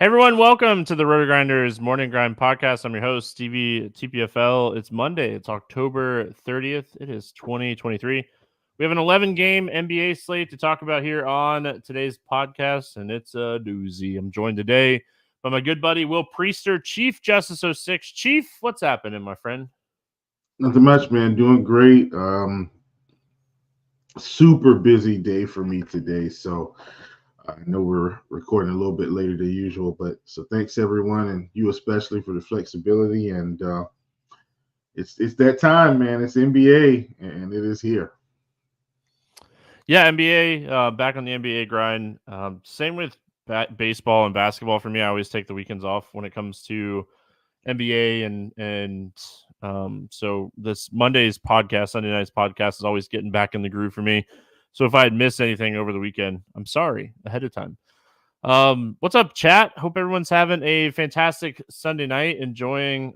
Hey everyone, welcome to the RotoGrinders Morning Grind podcast. I'm your host, Stevietpfl. It's Monday. It's October 30th. It is 2023. We have an 11-game NBA slate to talk about here on today's podcast, and it's a doozy. I'm joined today by my good buddy, Will Priester, ChiefJustice06. Chief, what's happening, my friend? Nothing much, man. Doing great. Super busy day for me today. So I know we're recording a little bit later than usual, but so thanks everyone, and you especially for the flexibility. And it's that time, man. It's NBA, and it is here. Yeah, NBA, back on the NBA grind. Same with baseball and basketball for me. I always take the weekends off when it comes to NBA and so this Monday's podcast, Sunday night's podcast is always getting back in the groove for me. So if I had missed anything over the weekend, I'm sorry ahead of time. What's up, chat? Hope everyone's having a fantastic Sunday night, enjoying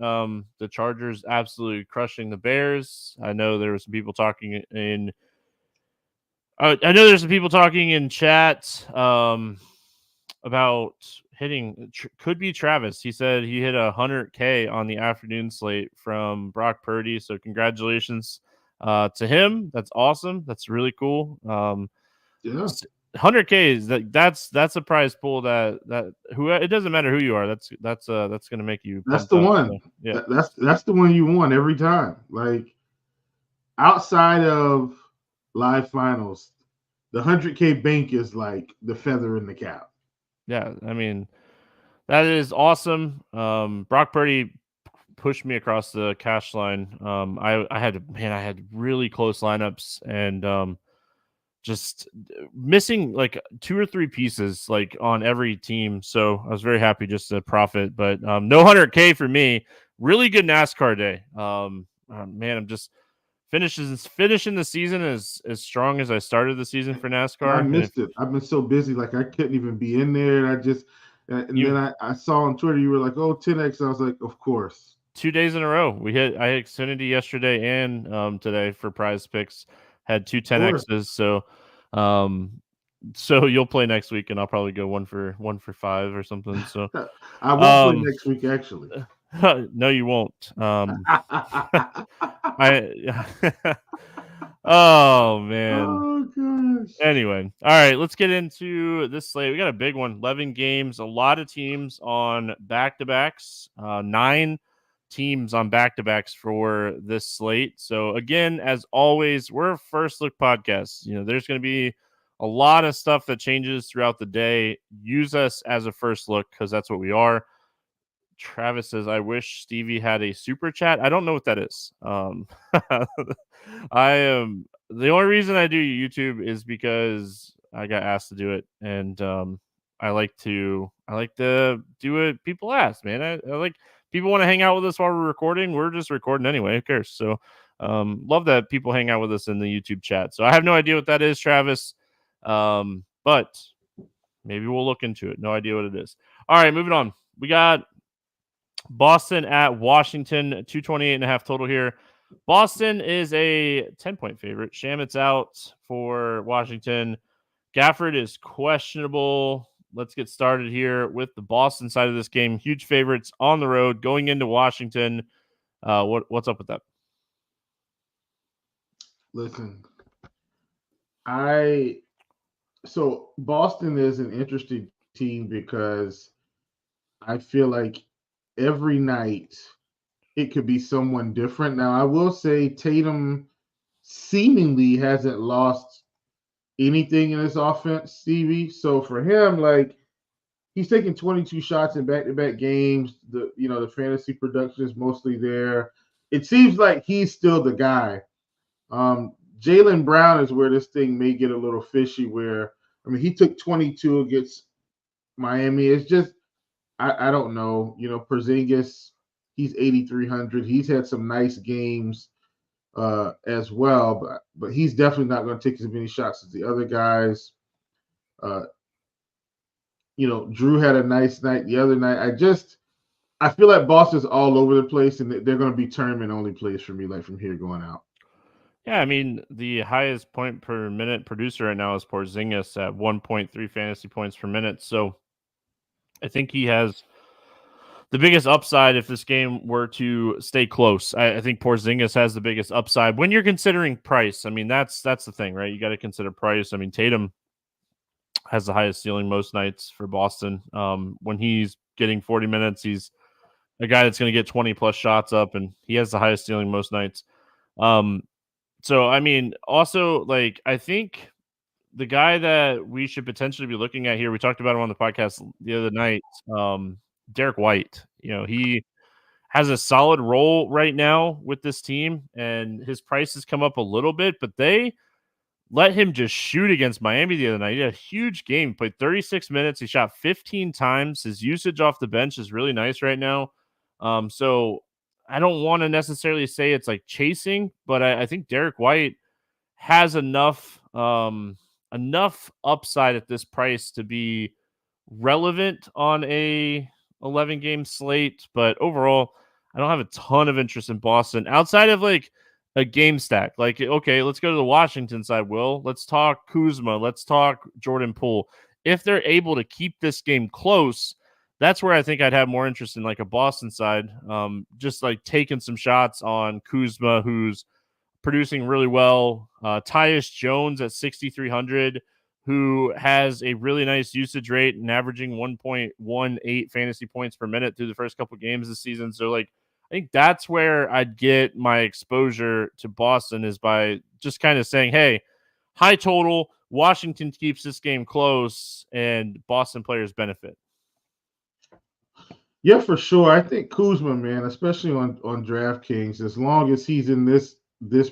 the Chargers absolutely crushing the Bears. I know there were some people talking in chat about hitting could be Travis. He said he hit 100K on the afternoon slate from Brock Purdy. So congratulations to him. That's awesome. That's really cool. Yeah, 100K is that's a prize pool that who it doesn't matter who you are. That's going to make you that's pumped the up. one. So, yeah, That's the one you want every time. Like outside of live finals, the 100K bank is like the feather in the cap. yeah. I mean, that is awesome. Brock Purdy pushed me across the cash line. I had really close lineups and just missing like 2 or 3 pieces like on every team. So I was very happy just to profit, but no 100K for me. Really good NASCAR day. Man, I'm just finishing the season as strong as I started the season for I NASCAR. And if missed it. I've been so busy, like I couldn't even be in there. And you then I saw on Twitter you were like, "Oh, 10x." I was like, "Of I 2 days in a row. I hit Xfinity yesterday and today for prize picks. Had two course." 10Xs. Um so you'll play next week and I'll probably go one for 5 or something. So I won't play um next week, actually. no you won't. I oh man. Oh gosh. Anyway, all right, let's get into this slate. We got a big one, 11 games, a lot of teams on back-to-backs, 9 teams on back-to-backs for this slate. So again, as always, we're a first look podcast. You know, there's going to be a lot of stuff that changes throughout the day. Use us as a first look because that's what we are. Travis says, I wish Stevie had a super chat. I don't know what that is. I am the only reason I do YouTube is because I got asked to do it, and I like to do what people ask, man. I like people want to hang out with us while we're recording. We're just recording anyway. Who cares? So, love that people hang out with us in the YouTube chat. So I have no idea what that is, Travis. But maybe we'll look into it. No idea what it is. All right, moving on. We got Boston at Washington, 228.5 total here. Boston is a 10-point favorite. Shamit's out for Washington. Gafford is questionable. Let's get started here with the Boston side of this game. Huge favorites on the road going into Washington. What's up with that? Listen, I so Boston is an interesting team because I feel like every night it could be someone different. Now, I will say Tatum seemingly hasn't lost anything in his offense, Stevie. So for him, like he's taking 22 shots in back-to-back games. The fantasy production is mostly there. It seems like he's still the guy. Jaylen Brown is where this thing may get a little fishy. Where I mean, he took 22 against Miami. It's just I don't know. Porzingis, he's 8,300. He's had some nice games as well, but he's definitely not going to take as many shots as the other guys. Uh, Drew had a nice night the other night. I feel like Boston's all over the place, and they're going to be tournament only plays for me, like from here going out. Yeah, I mean, the highest point per minute producer right now is Porzingis at 1.3 fantasy points per minute. So I think he has the biggest upside if this game were to stay close. I think Porzingis has the biggest upside when you're considering price. I mean, that's the thing, right? You got to consider price. I mean, Tatum has the highest ceiling most nights for Boston. When he's getting 40 minutes, he's a guy that's going to get 20 plus shots up, and he has the highest ceiling most nights. So, I mean, also, like, I think the guy that we should potentially be looking at here, we talked about him on the podcast the other night, Derek White. He has a solid role right now with this team, and his price has come up a little bit, but they let him just shoot against Miami the other night. He had a huge game. He played 36 minutes. He shot 15 times. His usage off the bench is really nice right now. So I don't want to necessarily say it's like chasing, but I think Derek White has enough upside at this price to be relevant on a 11 game slate. But overall, I don't have a ton of interest in Boston outside of like a game stack. Like, okay, let's go to the Washington side. Let's talk Kuzma. Let's talk Jordan Poole. If they're able to keep this game close, that's where I think I'd have more interest in like a Boston side. Just like taking some shots on Kuzma, who's producing really well. Tyus Jones at 6,300, who has a really nice usage rate and averaging 1.18 fantasy points per minute through the first couple games this season. So, like, I think that's where I'd get my exposure to Boston is by just kind of saying, hey, high total, Washington keeps this game close, and Boston players benefit. Yeah, for sure. I think Kuzma, man, especially on DraftKings, as long as he's in this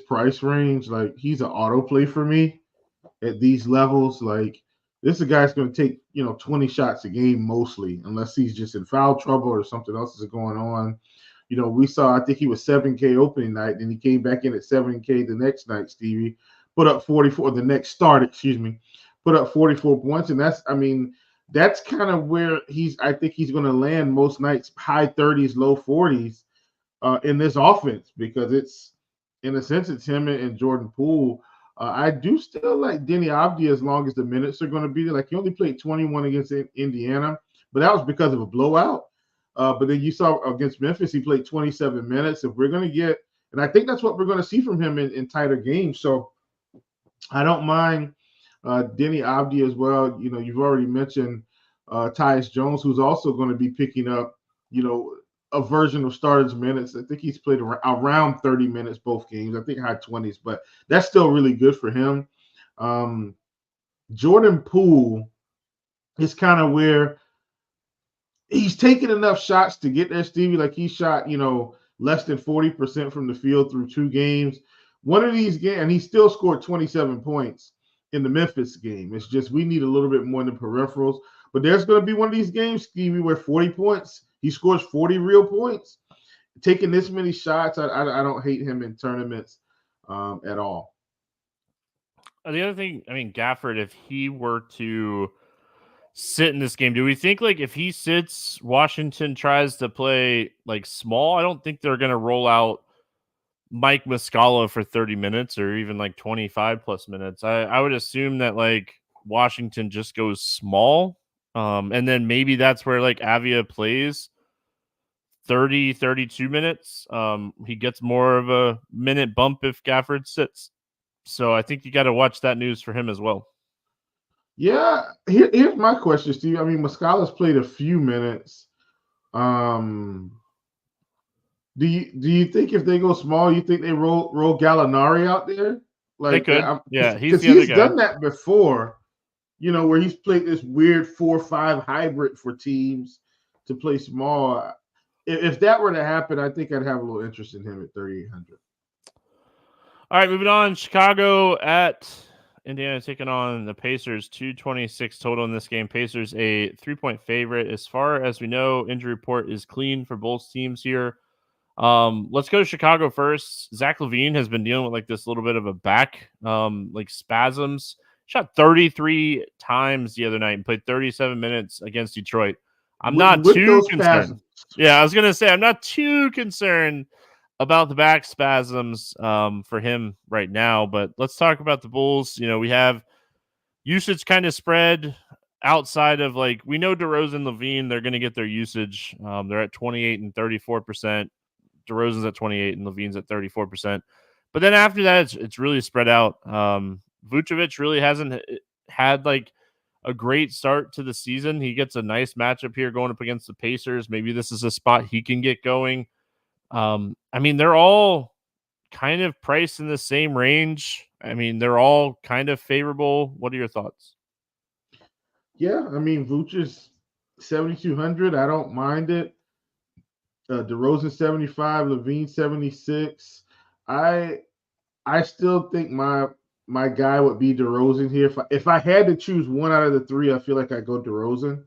price range, like he's an auto play for me at these levels. Like this is a guy that's going to take 20 shots a game mostly, unless he's just in foul trouble or something else is going on. We saw, I think he was 7K opening night, and he came back in at 7K the next night, Stevie. Put up 44, the next start, put up 44 points. And that's kind of where I think he's going to land most nights, high 30s, low 40s in this offense, because it's, in a sense, it's him and Jordan Poole. I do still like Denny Avdia as long as the minutes are going to be there. Like he only played 21 against Indiana, but that was because of a blowout. But then you saw against Memphis, he played 27 minutes. If we're going to get, and I think that's what we're going to see from him in tighter games. So I don't mind Denny Avdia as well. You've already mentioned Tyus Jones, who's also going to be picking up, a version of starters minutes. I think he's played around 30 minutes both games. I think high 20s, but that's still really good for him. Jordan Poole is kind of where he's taken enough shots to get there, Stevie. Like he shot, less than 40% from the field through 2 games. One of these games, and he still scored 27 points in the Memphis game. It's just we need a little bit more in the peripherals. But there's going to be one of these games, Stevie, where 40 points, he scores 40 real points. Taking this many shots, I don't hate him in tournaments at all. The other thing, Gafford, if he were to sit in this game, do we think like if he sits, Washington tries to play like small? I don't think they're going to roll out Mike Muscala for 30 minutes or even like 25 plus minutes. I would assume that like Washington just goes small. And then maybe that's where like Avia plays 30, 32 minutes. He gets more of a minute bump if Gafford sits. So I think you got to watch that news for him as well. Yeah, here's my question, Steve. Muscala's played a few minutes. Do you think if they go small, you think they roll Gallinari out there? Like they could. Yeah, he's the other guy. Done that before. Where he's played this weird 4-5 hybrid for teams to play small. If that were to happen, I think I'd have a little interest in him at 3,800. All right, moving on. Chicago at Indiana taking on the Pacers. 226 total in this game. Pacers a 3-point favorite. As far as we know, injury report is clean for both teams here. Let's go to Chicago first. Zach LaVine has been dealing with like this little bit of a back like spasms. Shot 33 times the other night and played 37 minutes against Detroit. I'm not too concerned. Yeah, I was going to say I'm not too concerned about the back spasms for him right now, but let's talk about the Bulls. We have usage kind of spread outside of like, we know DeRozan, Levine, they're going to get their usage. They're at 28 and 34%. DeRozan's at 28 and Levine's at 34%. But then after that, it's really spread out. Vucevic really hasn't had like a great start to the season. He gets a nice matchup here going up against the Pacers. Maybe this is a spot he can get going. I mean, they're all kind of priced in the same range. I mean, they're all kind of favorable. What are your thoughts? Yeah, I mean, Vucevic 7,200. I don't mind it. DeRozan 75, Levine 76. I still think my guy would be DeRozan here. If I had to choose one out of the three, I feel like I go DeRozan.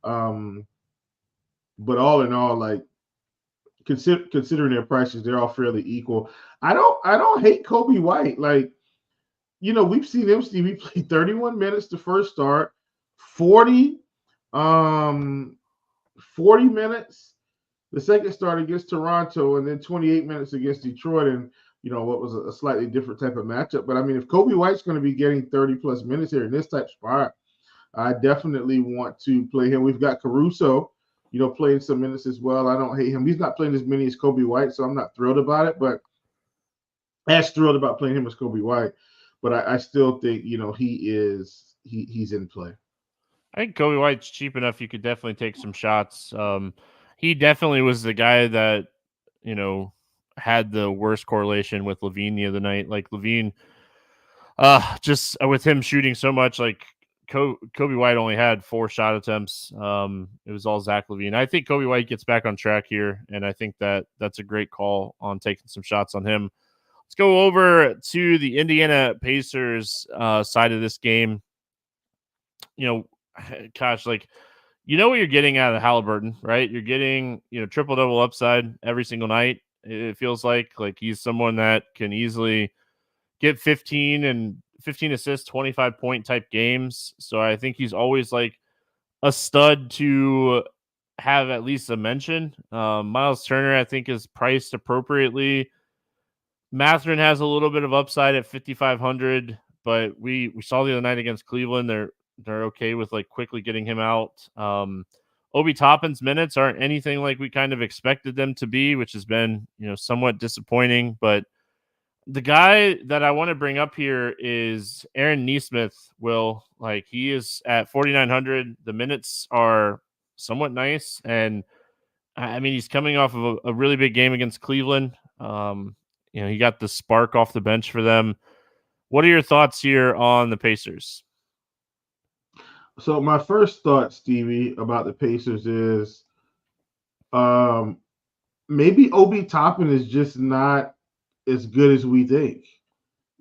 But all in all, like considering their prices, they're all fairly equal. I don't hate Kobe White. Like, we've seen him, Steve. He played 31 minutes to first start, 40 minutes the second start against Toronto, and then 28 minutes against Detroit, and what was a slightly different type of matchup. But I mean, if Kobe White's going to be getting 30 plus minutes here in this type spot, I definitely want to play him. We've got Caruso, playing some minutes as well. I don't hate him. He's not playing as many as Kobe White, so I'm not thrilled about it, but as thrilled about playing him as Kobe White. But I still think, he's in play. I think Kobe White's cheap enough. You could definitely take some shots. He definitely was the guy that, had the worst correlation with Levine the other night. Like Levine, just with him shooting so much, like Kobe White only had 4 shot attempts. It was all Zach LaVine. I think Kobe White gets back on track here, and I think that's a great call on taking some shots on him. Let's go over to the Indiana Pacers side of this game. Gosh, like, what you're getting out of Halliburton, right? You're getting, triple-double upside every single night. It feels like he's someone that can easily get 15 assists, 25-point type games. So I think he's always like a stud to have at least a mention. Miles Turner, I think, is priced appropriately. Mathurin has a little bit of upside at 5,500, but we saw the other night against Cleveland, they're okay with like quickly getting him out. Obi Toppin's minutes aren't anything like we kind of expected them to be, which has been, somewhat disappointing. But the guy that I want to bring up here is Aaron Nesmith. He is at 4,900. The minutes are somewhat nice, and I mean, he's coming off of a really big game against Cleveland. He got the spark off the bench for them. What are your thoughts here on the Pacers? So my first thought, Stevie, about the Pacers is maybe Obi Toppin is just not as good as we think.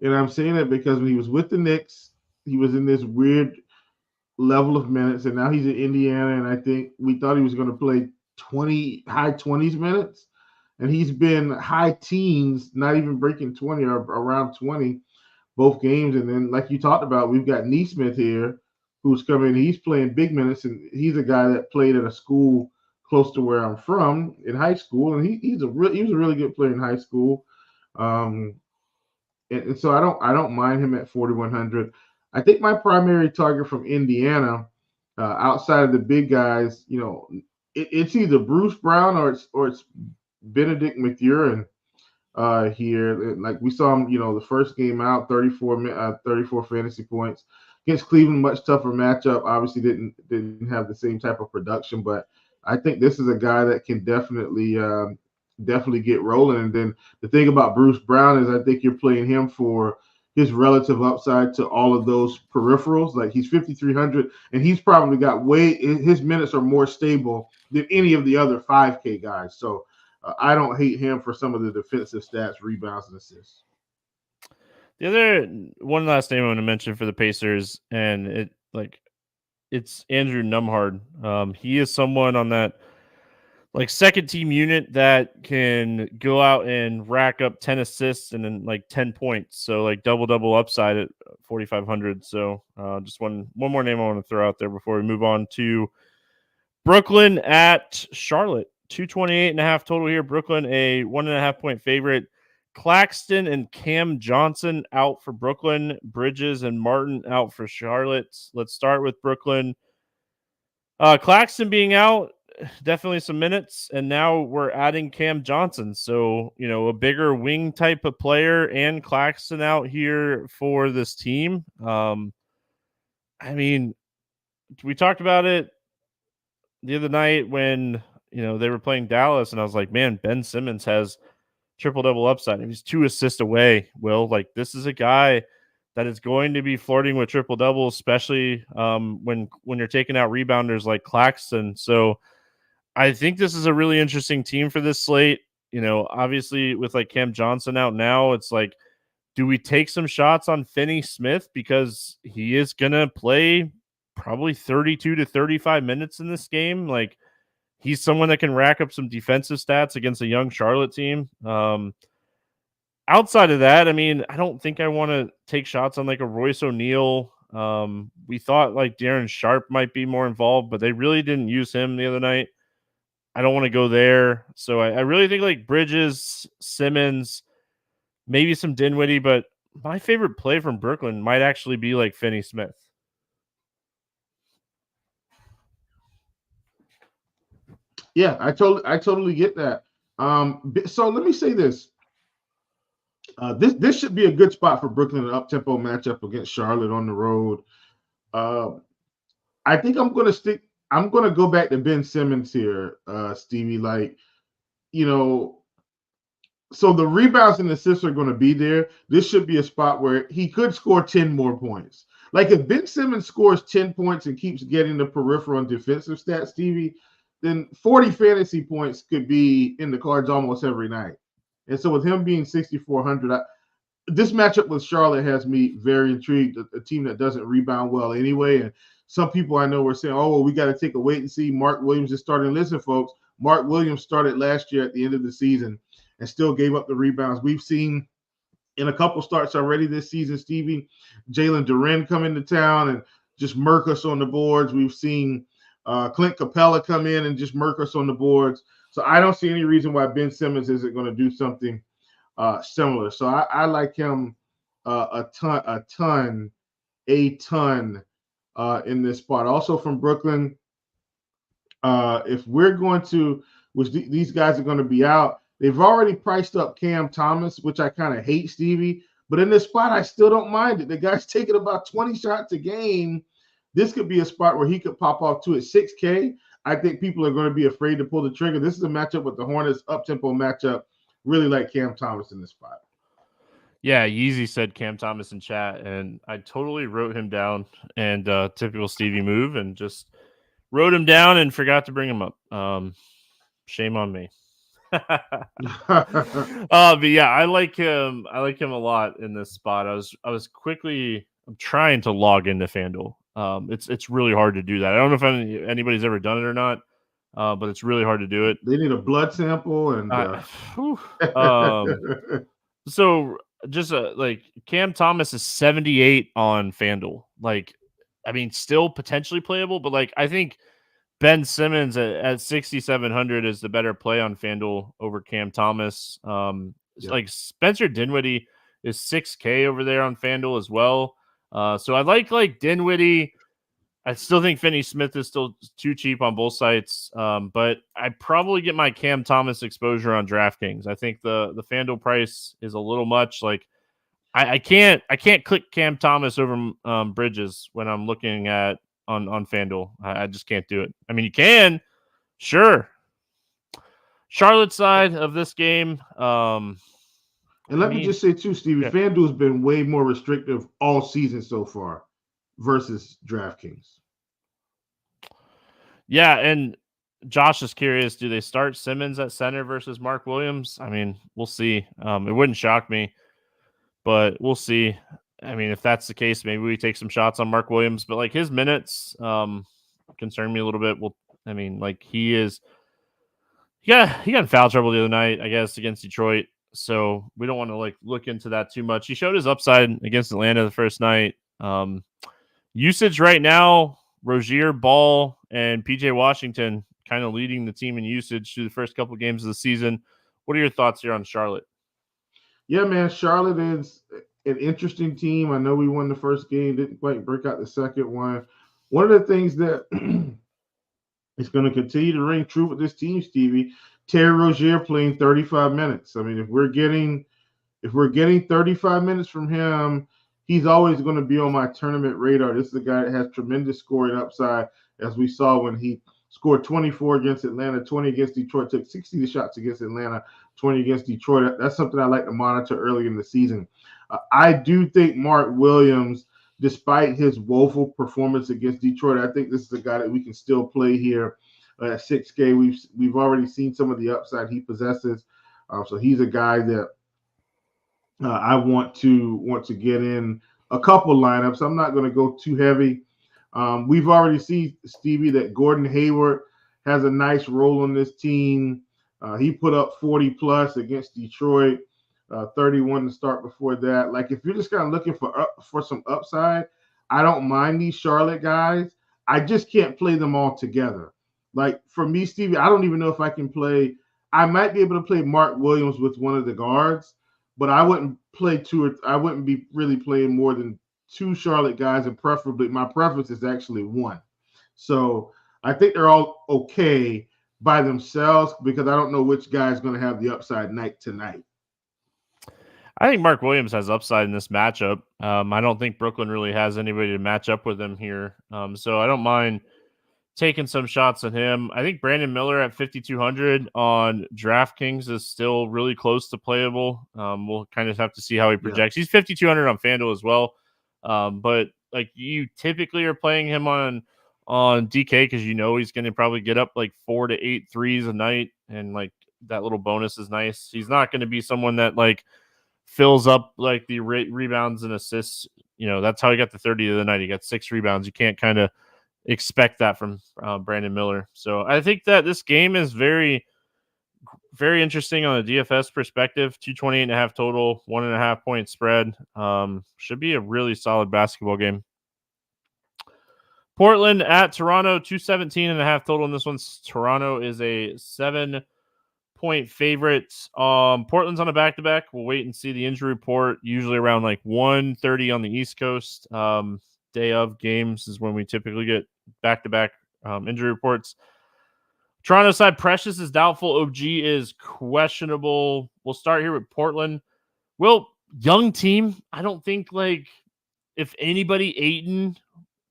And I'm saying that because when he was with the Knicks, he was in this weird level of minutes, and now he's in Indiana, and I think we thought he was going to play high 20s minutes, and he's been high teens, not even breaking 20 or around 20 both games. And then, like you talked about, we've got Nesmith here, who's coming. He's playing big minutes, and he's a guy that played at a school close to where I'm from in high school, and he was a really good player in high school. And so I don't mind him at 4,100. I think my primary target from Indiana, outside of the big guys, it's either Bruce Brown or it's Benedict Mathurin here. Like we saw him, the first game out, 34 fantasy points. Against Cleveland, much tougher matchup. Obviously, didn't have the same type of production, but I think this is a guy that can definitely get rolling. And then the thing about Bruce Brown is I think you're playing him for his relative upside to all of those peripherals. Like he's 5,300, and he's probably got his minutes are more stable than any of the other 5K guys. So I don't hate him for some of the defensive stats, rebounds, and assists. The other one last name I want to mention for the Pacers, and it's Andrew Nembhard. He is someone on that second team unit that can go out and rack up 10 assists and then 10 points. So double upside at 4,500. So just one more name I want to throw out there before we move on to Brooklyn at Charlotte. 228.5 total here. Brooklyn, a 1.5 point favorite. Claxton and Cam Johnson out for Brooklyn. Bridges and Martin out for Charlotte. Let's start with Brooklyn. Claxton being out, definitely some minutes, and now we're adding Cam Johnson. So, a bigger wing type of player and Claxton out here for this team. We talked about it the other night when, they were playing Dallas, and I was like, man, Ben Simmons has triple-double upside. He's 2 assists away, Will. Like, this is a guy that is going to be flirting with triple-double, especially when you're taking out rebounders like Claxton. So I think this is a really interesting team for this slate. Obviously with like Cam Johnson out now, it's like, do we take some shots on Finney Smith because he is going to play probably 32 to 35 minutes in this game? Like, he's someone that can rack up some defensive stats against a young Charlotte team. Outside of that, I don't think I want to take shots on like a Royce O'Neal. We thought like Darren Sharp might be more involved, but they really didn't use him the other night. I don't want to go there. So I really think like Bridges, Simmons, maybe some Dinwiddie, but my favorite play from Brooklyn might actually be like Finney Smith. Yeah, I totally get that. So let me say this. This should be a good spot for Brooklyn, an up-tempo matchup against Charlotte on the road. I think I'm going to go back to Ben Simmons here, Stevie. So the rebounds and assists are going to be there. This should be a spot where he could score 10 more points. Like, if Ben Simmons scores 10 points and keeps getting the peripheral and defensive stats, Stevie, then 40 fantasy points could be in the cards almost every night. And so with him being 6,400, this matchup with Charlotte has me very intrigued, a team that doesn't rebound well anyway. And some people I know were saying, oh, well, we got to take a wait and see. Mark Williams is starting. Listen, folks, Mark Williams started last year at the end of the season and still gave up the rebounds. We've seen in a couple starts already this season, Stevie, Jalen Duren come into town and just murk us on the boards. We've seen Clint Capella come in and just murk us on the boards. So I don't see any reason why Ben Simmons isn't going to do something similar. So I like him a ton in this spot. Also from Brooklyn, if we're going to, which these guys are going to be out, they've already priced up Cam Thomas, which I kind of hate, Stevie. But in this spot, I still don't mind it. The guy's taking about 20 shots a game. This could be a spot where he could pop off to at 6K. I think people are going to be afraid to pull the trigger. This is a matchup with the Hornets, up-tempo matchup. Really like Cam Thomas in this spot. Yeah, Yeezy said Cam Thomas in chat, and I totally wrote him down, and typical Stevie move, and just wrote him down and forgot to bring him up. Shame on me. But yeah, I like him. I like him a lot in this spot. I'm trying to log into FanDuel. It's really hard to do that. I don't know if anybody's ever done it or not, but it's really hard to do it. They need a blood sample and. So just like Cam Thomas is 78 on FanDuel. Like, still potentially playable, but like I think Ben Simmons at 6,700 is the better play on FanDuel over Cam Thomas. Like Spencer Dinwiddie is 6K over there on FanDuel as well. So I like Dinwiddie. I still think Finney Smith is still too cheap on both sites, but I probably get my Cam Thomas exposure on DraftKings. I think the FanDuel price is a little much. Like I can't click Cam Thomas over Bridges when I'm looking at on FanDuel. I just can't do it. You can, sure. Charlotte side of this game. And let me just say too, Stevie, FanDuel's been way more restrictive all season so far versus DraftKings. Yeah, and Josh is curious, do they start Simmons at center versus Mark Williams? We'll see. It wouldn't shock me, but we'll see. If that's the case, maybe we take some shots on Mark Williams, but like his minutes concern me a little bit. He got in foul trouble the other night, I guess, against Detroit. So we don't want to look into that too much. He showed his upside against Atlanta the first night. Usage right now, Rozier, Ball, and PJ Washington kind of leading the team in usage through the first couple of games of the season. What are your thoughts here on Charlotte? Yeah, man, Charlotte is an interesting team. I know we won the first game, didn't quite break out the second one. One of the things that is going to continue to ring true with this team, Stevie, Terry Rozier playing 35 minutes. I mean, if we're getting 35 minutes from him, he's always going to be on my tournament radar. This is a guy that has tremendous scoring upside, as we saw when he scored 24 against Atlanta, 20 against Detroit, took 60 shots against Atlanta, 20 against Detroit. That's something I like to monitor early in the season. I do think Mark Williams, despite his woeful performance against Detroit, I think this is a guy that we can still play here at 6K. We've already seen some of the upside he possesses. So he's a guy that I want to get in a couple lineups. I'm not going to go too heavy. We've already seen, Stevie, that Gordon Hayward has a nice role on this team. He put up 40 plus against Detroit, 31 to start before that. Like, if you're just kind of looking for some upside, I don't mind these Charlotte guys. I just can't play them all together. Like, for me, Stevie, I don't even know if I can play. I might be able to play Mark Williams with one of the guards, but I wouldn't play I wouldn't be really playing more than two Charlotte guys, and preferably my preference is actually one. So I think they're all okay by themselves because I don't know which guy is going to have the upside night to night. I think Mark Williams has upside in this matchup. I don't think Brooklyn really has anybody to match up with him here. So I don't mind taking some shots at him. I think Brandon Miller at 5,200 on DraftKings is still really close to playable. We'll kind of have to see how he projects. Yeah. He's 5,200 on FanDuel as well. But like, you typically are playing him on DK because you know he's going to probably get up like 4 to 8 threes a night, and like that little bonus is nice. He's not going to be someone that like fills up like the rebounds and assists. You know, that's how he got the 30 of the night. He got 6 rebounds. You can't kind of expect that from Brandon Miller. So I think that this game is very, very interesting on a DFS perspective. 228.5 total, 1.5 point spread. Should be a really solid basketball game. Portland at Toronto, 217.5 total in this one. Toronto is a 7-point favorite. Portland's on a back-to-back. We'll wait and see the injury report. Usually around like 1:30 on the East Coast. Day of games is when we typically get back-to-back injury reports. Toronto side, Precious is doubtful. OG is questionable. We'll start here with Portland. Well, young team. I don't think, like, if anybody, Ayton,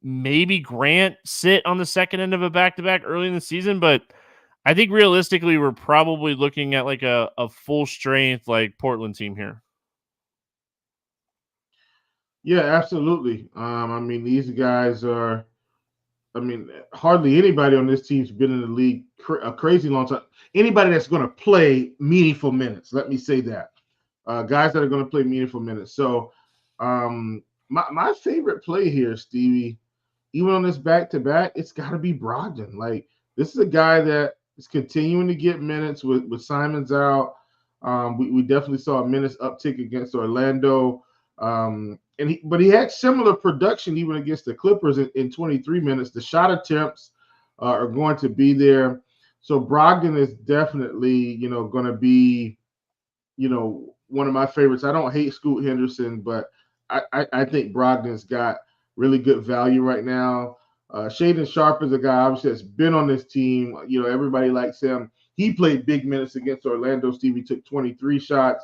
maybe Grant sit on the second end of a back-to-back early in the season, but I think realistically we're probably looking at like a full-strength like Portland team here. Yeah, absolutely. I mean, these guys are, I mean, hardly anybody on this team's been in the league a crazy long time. Anybody that's going to play meaningful minutes, let me say that. Guys that are going to play meaningful minutes. So my favorite play here, Stevie, even on this back-to-back, it's got to be Brogdon. Like, this is a guy that is continuing to get minutes with Simons out. We definitely saw a minutes uptick against Orlando. But he had similar production even against the Clippers in 23 minutes. The shot attempts are going to be there. So Brogdon is definitely, going to be, one of my favorites. I don't hate Scoot Henderson, but I think Brogdon's got really good value right now. Shaedon Sharpe is a guy obviously that's been on this team. Everybody likes him. He played big minutes against Orlando. Stevie took 23 shots.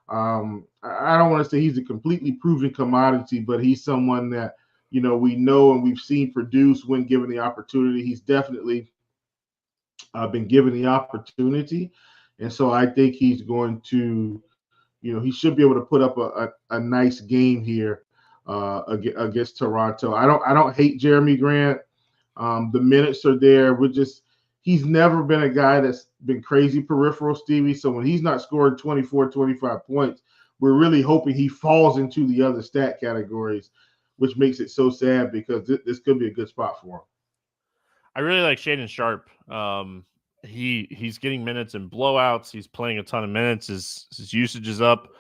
I don't want to say he's a completely proven commodity, but he's someone that, we know and we've seen produce when given the opportunity. He's definitely been given the opportunity. And so I think he's going to, he should be able to put up a nice game here against Toronto. I don't hate Jeremy Grant. The minutes are there. He's never been a guy that's been crazy peripheral, Stevie. So when he's not scoring 24, 25 points, we're really hoping he falls into the other stat categories, which makes it so sad because this could be a good spot for him. I really like Shaedon Sharpe. He's getting minutes in blowouts. He's playing a ton of minutes. His usage is up.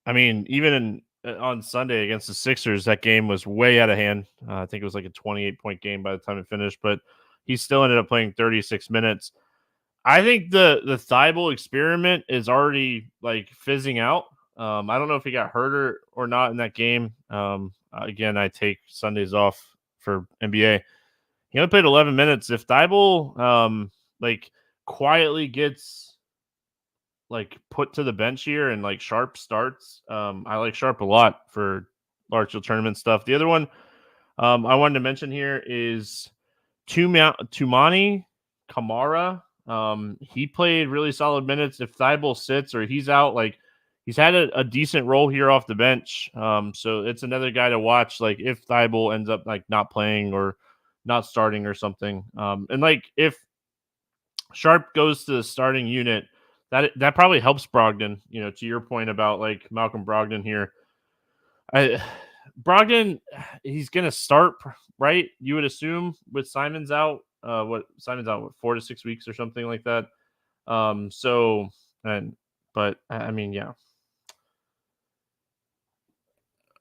I mean, even on Sunday against the Sixers, that game was way out of hand. I think it was like a 28-point game by the time it finished, but he still ended up playing 36 minutes. I think the Thibault experiment is already like fizzing out. I don't know if he got hurt or not in that game. Again, I take Sundays off for NBA. He only played 11 minutes. If Thibault like quietly gets like put to the bench here and like Sharp starts, I like Sharp a lot for large field tournament stuff. The other one I wanted to mention here is Tumani Kamara. He played really solid minutes. If Thibault sits or he's out, like he's had a decent role here off the bench. So it's another guy to watch. Like if Thibault ends up like not playing or not starting or something. And like if Sharp goes to the starting unit, that probably helps Brogdon. You know, to your point about like Malcolm Brogdon here. Brogdon, he's gonna start, right? You would assume with Simon's out. Simon's out? What, 4 to 6 weeks or something like that. But I mean, yeah.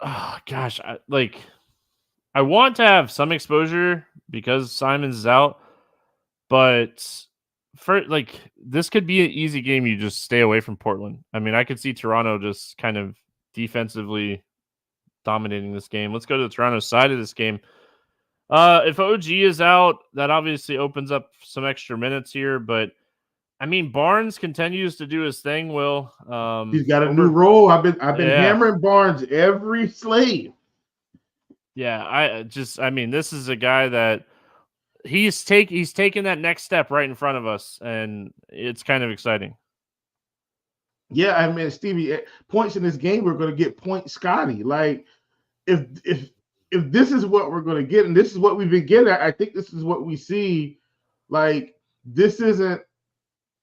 Oh gosh, I want to have some exposure because Simon's is out, but for like this could be an easy game. You just stay away from Portland. I mean, I could see Toronto just kind of defensively dominating this game. Let's go to the Toronto side of this game. If OG is out, that obviously opens up some extra minutes here, but I mean Barnes continues to do his thing. He's got a new role. I've been hammering Barnes every slate. Yeah, I mean this is a guy that he's taking that next step right in front of us, and it's kind of exciting. Yeah, I mean, Stevie, points in this game, we're going to get point Scotty. Like, if this is what we're going to get, and this is what we've been getting, I think this is what we see. Like, this isn't,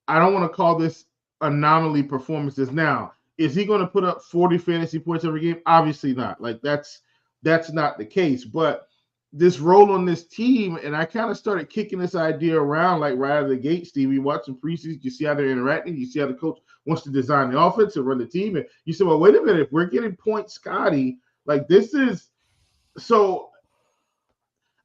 I don't want to call this anomaly performances. Now, is he going to put up 40 fantasy points every game? Obviously not. Like, that's not the case. But this role on this team, and I kind of started kicking this idea around like right out of the gate, Stevie. Watching preseason, you see how they're interacting, you see how the coach wants to design the offense and run the team, and you say, well, wait a minute, if we're getting point Scotty, like this is so.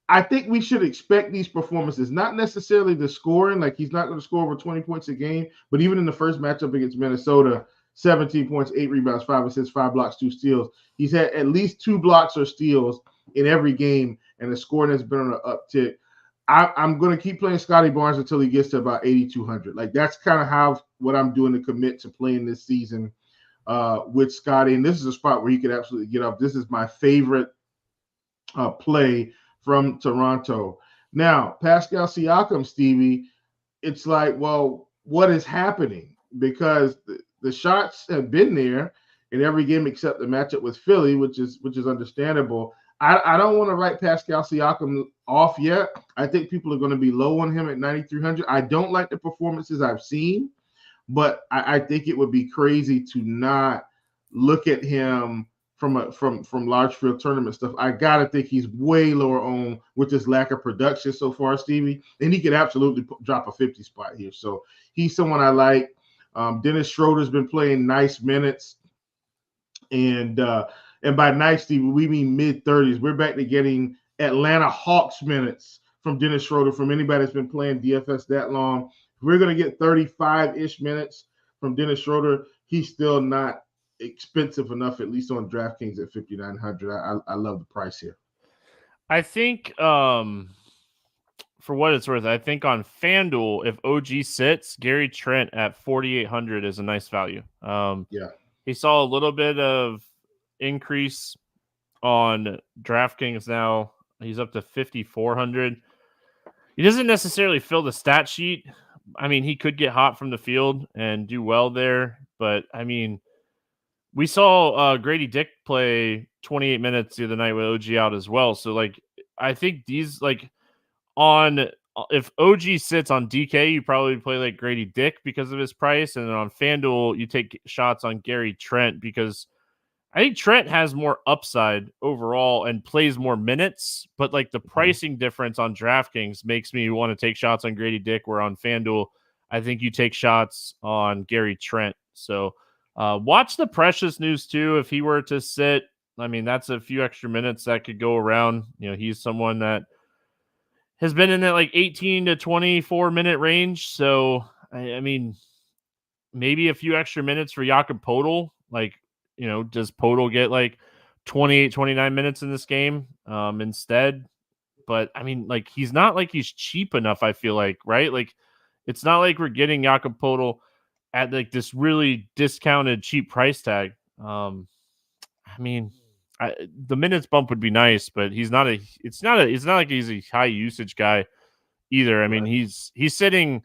I think we should expect these performances, not necessarily the scoring, like he's not going to score over 20 points a game, but even in the first matchup against Minnesota, 17 points, 8 rebounds, 5 assists, 5 blocks, 2 steals. He's had at least 2 blocks or steals in every game, and the scoring has been on an uptick. I'm going to keep playing Scotty Barnes until he gets to about 8,200. Like that's kind of what I'm doing to commit to playing this season with Scotty. And this is a spot where he could absolutely get up. This is my favorite play from Toronto. Now, Pascal Siakam, Stevie, it's like, well, what is happening? Because the shots have been there in every game except the matchup with Philly, which is understandable. I don't want to write Pascal Siakam off yet. I think people are going to be low on him at 9,300. I don't like the performances I've seen, but I think it would be crazy to not look at him from large field tournament stuff. I gotta think he's way lower on with this lack of production so far, Stevie, and he could absolutely drop a 50 spot here. So he's someone I like. Dennis Schroeder's been playing nice minutes, and by nice, Stevie, we mean mid-30s. We're back to getting Atlanta Hawks minutes from Dennis Schroeder, from anybody that's been playing DFS that long. We're going to get 35-ish minutes from Dennis Schroeder. He's still not expensive enough, at least on DraftKings at 5,900. I love the price here. I think for what it's worth, I think on FanDuel, if OG sits, Gary Trent at 4,800 is a nice value. Yeah. He saw a little bit of increase on DraftKings now. He's up to 5,400. He doesn't necessarily fill the stat sheet. I mean, he could get hot from the field and do well there, but I mean, we saw Grady Dick play 28 minutes the other night with OG out as well. So, like, I think these, like, if OG sits on DK, you probably play like Grady Dick because of his price. And then on FanDuel, you take shots on Gary Trent because I think Trent has more upside overall and plays more minutes. But, like, the pricing difference on DraftKings makes me want to take shots on Grady Dick, where on FanDuel, I think you take shots on Gary Trent. So, watch the Precious news too. If he were to sit, I mean, that's a few extra minutes that could go around. You know, he's someone that has been in that like 18 to 24 minute range. So, I mean, maybe a few extra minutes for Jakob Poeltl. Like, does Podol get like 28, 29 minutes in this game instead? But I mean, like, he's not like he's cheap enough, I feel like, right? Like, it's not like we're getting Jakob Podol at like this really discounted cheap price tag. I mean, the minutes bump would be nice, but it's not like he's a high usage guy either. I mean, he's sitting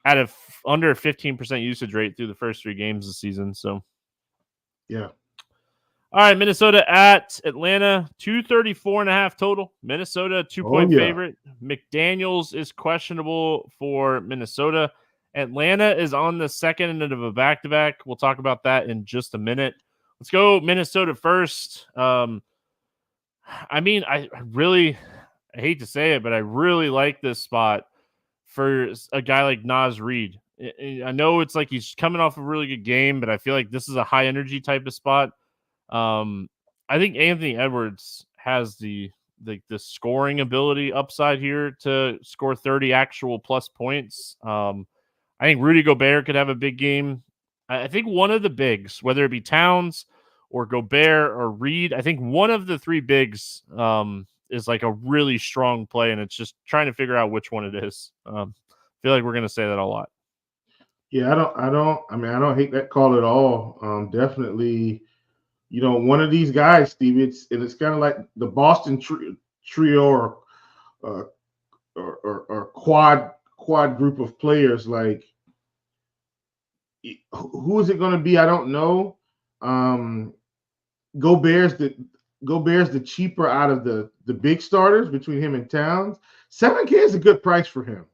at under 15% usage rate through the first 3 games this season. So, yeah. All right, Minnesota at Atlanta, 234.5 total. Minnesota 2-point favorite. McDaniels is questionable for Minnesota. Atlanta is on the second end of a back-to-back. We'll talk about that in just a minute. Let's go Minnesota first. I mean, I hate to say it, but I really like this spot for a guy like Naz Reid. I know it's like he's coming off a really good game, but I feel like this is a high energy type of spot. I think Anthony Edwards has the scoring ability upside here to score 30 actual plus points. I think Rudy Gobert could have a big game. I think one of the bigs, whether it be Towns or Gobert or Reed, I think one of the 3 bigs is like a really strong play, and it's just trying to figure out which one it is. I feel like we're going to say that a lot. Yeah, I don't hate that call at all. Definitely, one of these guys, Steve, it's kind of like the Boston trio or quad group of players. Like, who is it going to be? I don't know. Gobert's the cheaper out of the big starters between him and Towns. 7K is a good price for him,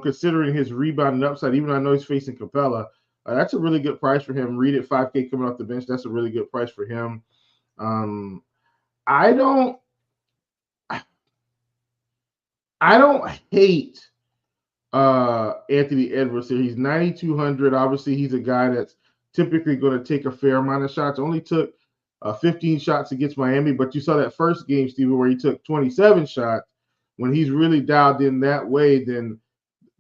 considering his rebound and upside. Even though I know he's facing Capella, that's a really good price for him. Reed at 5K coming off the bench, that's a really good price for him. I don't hate Anthony Edwards here. He's 9,200. Obviously, he's a guy that's typically going to take a fair amount of shots. Only took 15 shots against Miami, but you saw that first game, Steven, where he took 27 shots. When he's really dialed in that way, then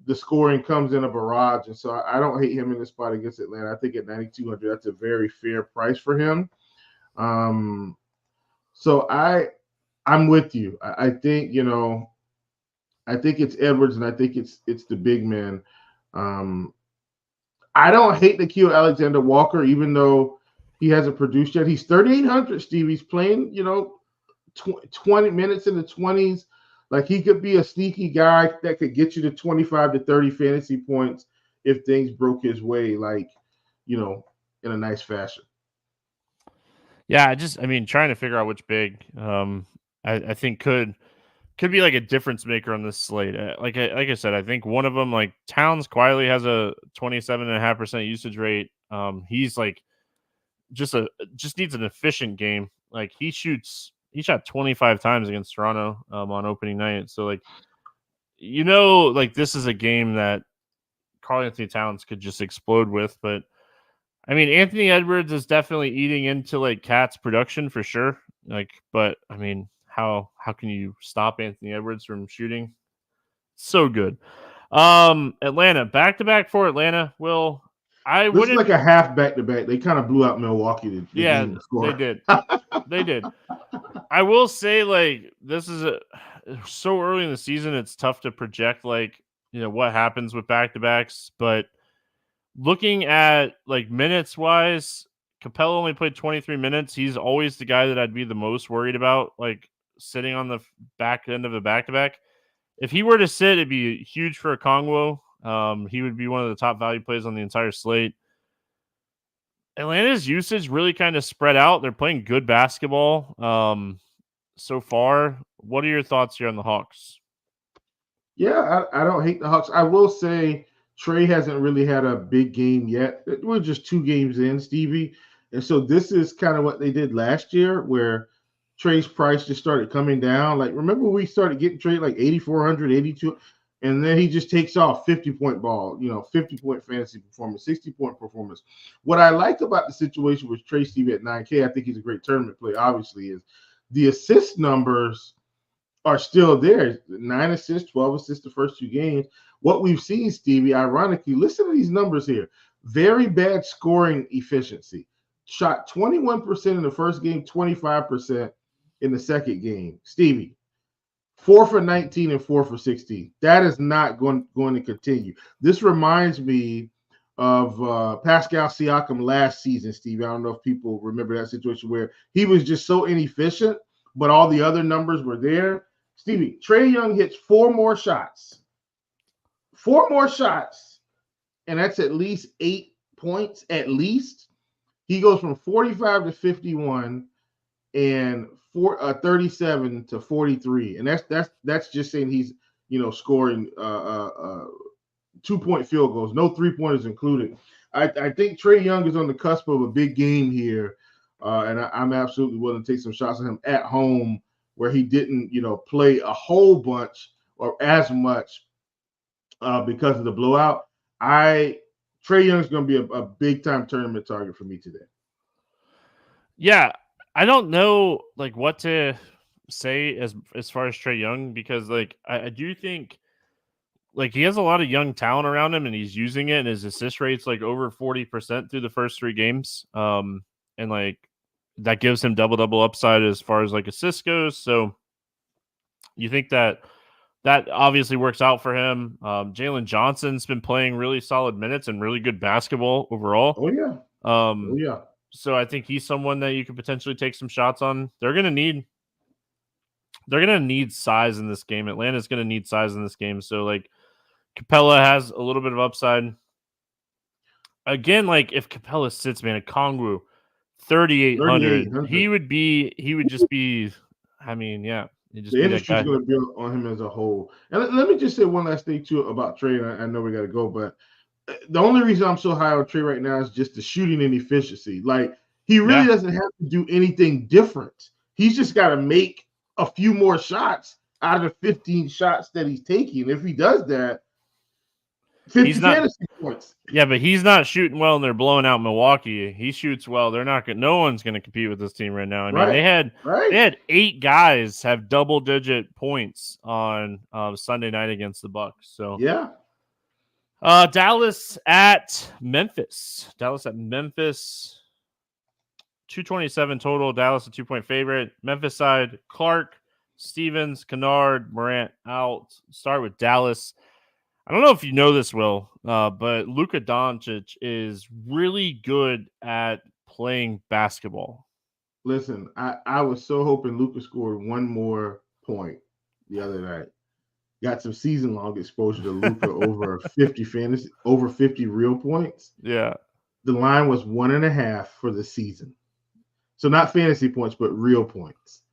the scoring comes in a barrage. And so I don't hate him in this spot against Atlanta. I think at 9,200, that's a very fair price for him. So I'm with you. I think, I think it's Edwards, and I think it's the big man. I don't hate Nickeil Alexander-Walker, even though he hasn't produced yet. He's 3,800, Steve. He's playing, 20 minutes in the 20s. Like, he could be a sneaky guy that could get you to 25 to 30 fantasy points if things broke his way, like, in a nice fashion. Yeah, trying to figure out which big I think could be like a difference maker on this slate. Like I said, I think one of them, like Towns, quietly has a 27.5% usage rate. He's like just needs an efficient game. Like, he shot 25 times against Toronto on opening night. So like this is a game that Karl-Anthony Towns could just explode with. But I mean, Anthony Edwards is definitely eating into like Cat's production for sure. Like, but I mean, how can you stop Anthony Edwards from shooting? So good. Atlanta, back-to-back for Atlanta. Will, this is like a half back-to-back. They kind of blew out Milwaukee. They did. They did. I will say, like, this is so early in the season, it's tough to project, like, what happens with back-to-backs. But looking at, like, minutes-wise, Capella only played 23 minutes. He's always the guy that I'd be the most worried about, like, sitting on the back end of a back-to-back. If he were to sit, it'd be huge for Okongwu. He would be one of the top value plays on the entire slate. Atlanta's usage really kind of spread out. They're playing good basketball so far. What are your thoughts here on the Hawks? Yeah, I don't hate the Hawks. I will say Trey hasn't really had a big game yet. We're just 2 games in, Stevie. And so this is kind of what they did last year, where Trey's price just started coming down. Like, remember we started getting Trey like 8,400, 82, and then he just takes off 50-point ball, 50-point fantasy performance, 60-point performance. What I like about the situation with Trey, Stevie, at 9K, I think he's a great tournament play, obviously, is the assist numbers are still there. 9 assists, 12 assists the first 2 games. What we've seen, Stevie, ironically, listen to these numbers here. Very bad scoring efficiency. shot 21% in the first game, 25% in the second game. Stevie, 4 for 19 and 4 for 16. That is not going to continue. This reminds me of Pascal Siakam last season, Stevie. I don't know if people remember that situation where he was just so inefficient, but all the other numbers were there. Stevie, Trae Young hits 4 more shots. 4 more shots, and that's at least 8 points, at least. He goes from 45 to 51 and 37 to 43, and that's just saying he's scoring 2-point field goals, no 3-pointers included. I think Trae Young is on the cusp of a big game here, and I'm absolutely willing to take some shots on him at home where he didn't play a whole bunch or as much because of the blowout. Trae Young's going to be a big time tournament target for me today. Yeah, I don't know what to say as far as Trae Young, because I do think he has a lot of young talent around him and he's using it, and his assist rate's over 40% through the first 3 games. And that gives him double upside as far as assists goes. So you think that obviously works out for him. Jalen Johnson's been playing really solid minutes and really good basketball overall. Oh yeah. So I think he's someone that you could potentially take some shots on. They're gonna need size in this game. Atlanta's gonna need size in this game. So Capella has a little bit of upside. Again, if Capella sits, man, a Kongwu 3,800, he would just be. I mean, yeah. The industry's going to build on him as a whole. And let me just say one last thing too about Trae. And I know we got to go, but the only reason I'm so high on Trae right now is just the shooting and efficiency. He really doesn't have to do anything different. He's just got to make a few more shots out of the 15 shots that he's taking. If he does that, 50 fantasy points. Yeah, but he's not shooting well, and they're blowing out Milwaukee. He shoots well. They're not going. No one's going to compete with this team right now. I mean, they had 8 guys have double-digit points on Sunday night against the Bucks. So yeah. Dallas at Memphis. 227 total. Dallas a 2-point favorite. Memphis side: Clark, Stevens, Kennard, Morant out. Start with Dallas. I don't know if you know this, Will, but Luka Doncic is really good at playing basketball. Listen, I was so hoping Luka scored 1 more point the other night. Got some season-long exposure to Luka over 50 real points. Yeah. The line was 1.5 for the season. So not fantasy points, but real points.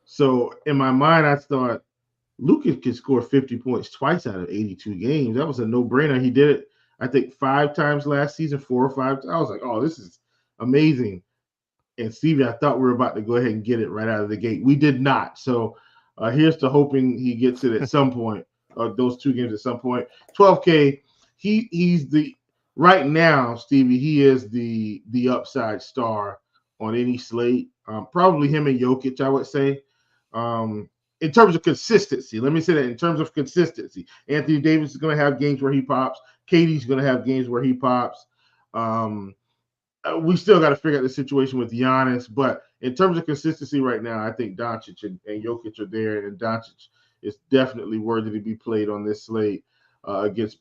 So in my mind, I thought, Luka could score 50 points twice out of 82 games. That was a no-brainer. He did it, I think, 5 times last season, 4 or 5. I was like, oh, this is amazing. And Stevie, I thought we were about to go ahead and get it right out of the gate. We did not. So here's to hoping he gets it at some point, or those 2 games at some point. 12K, he's right now, Stevie, he is the upside star on any slate. Probably him and Jokic, I would say. In terms of consistency, let me say that in terms of consistency, Anthony Davis is going to have games where he pops. KD's going to have games where he pops. We still got to figure out the situation with Giannis, but in terms of consistency right now, I think Doncic and Jokic are there, and Doncic is definitely worthy to be played on this slate against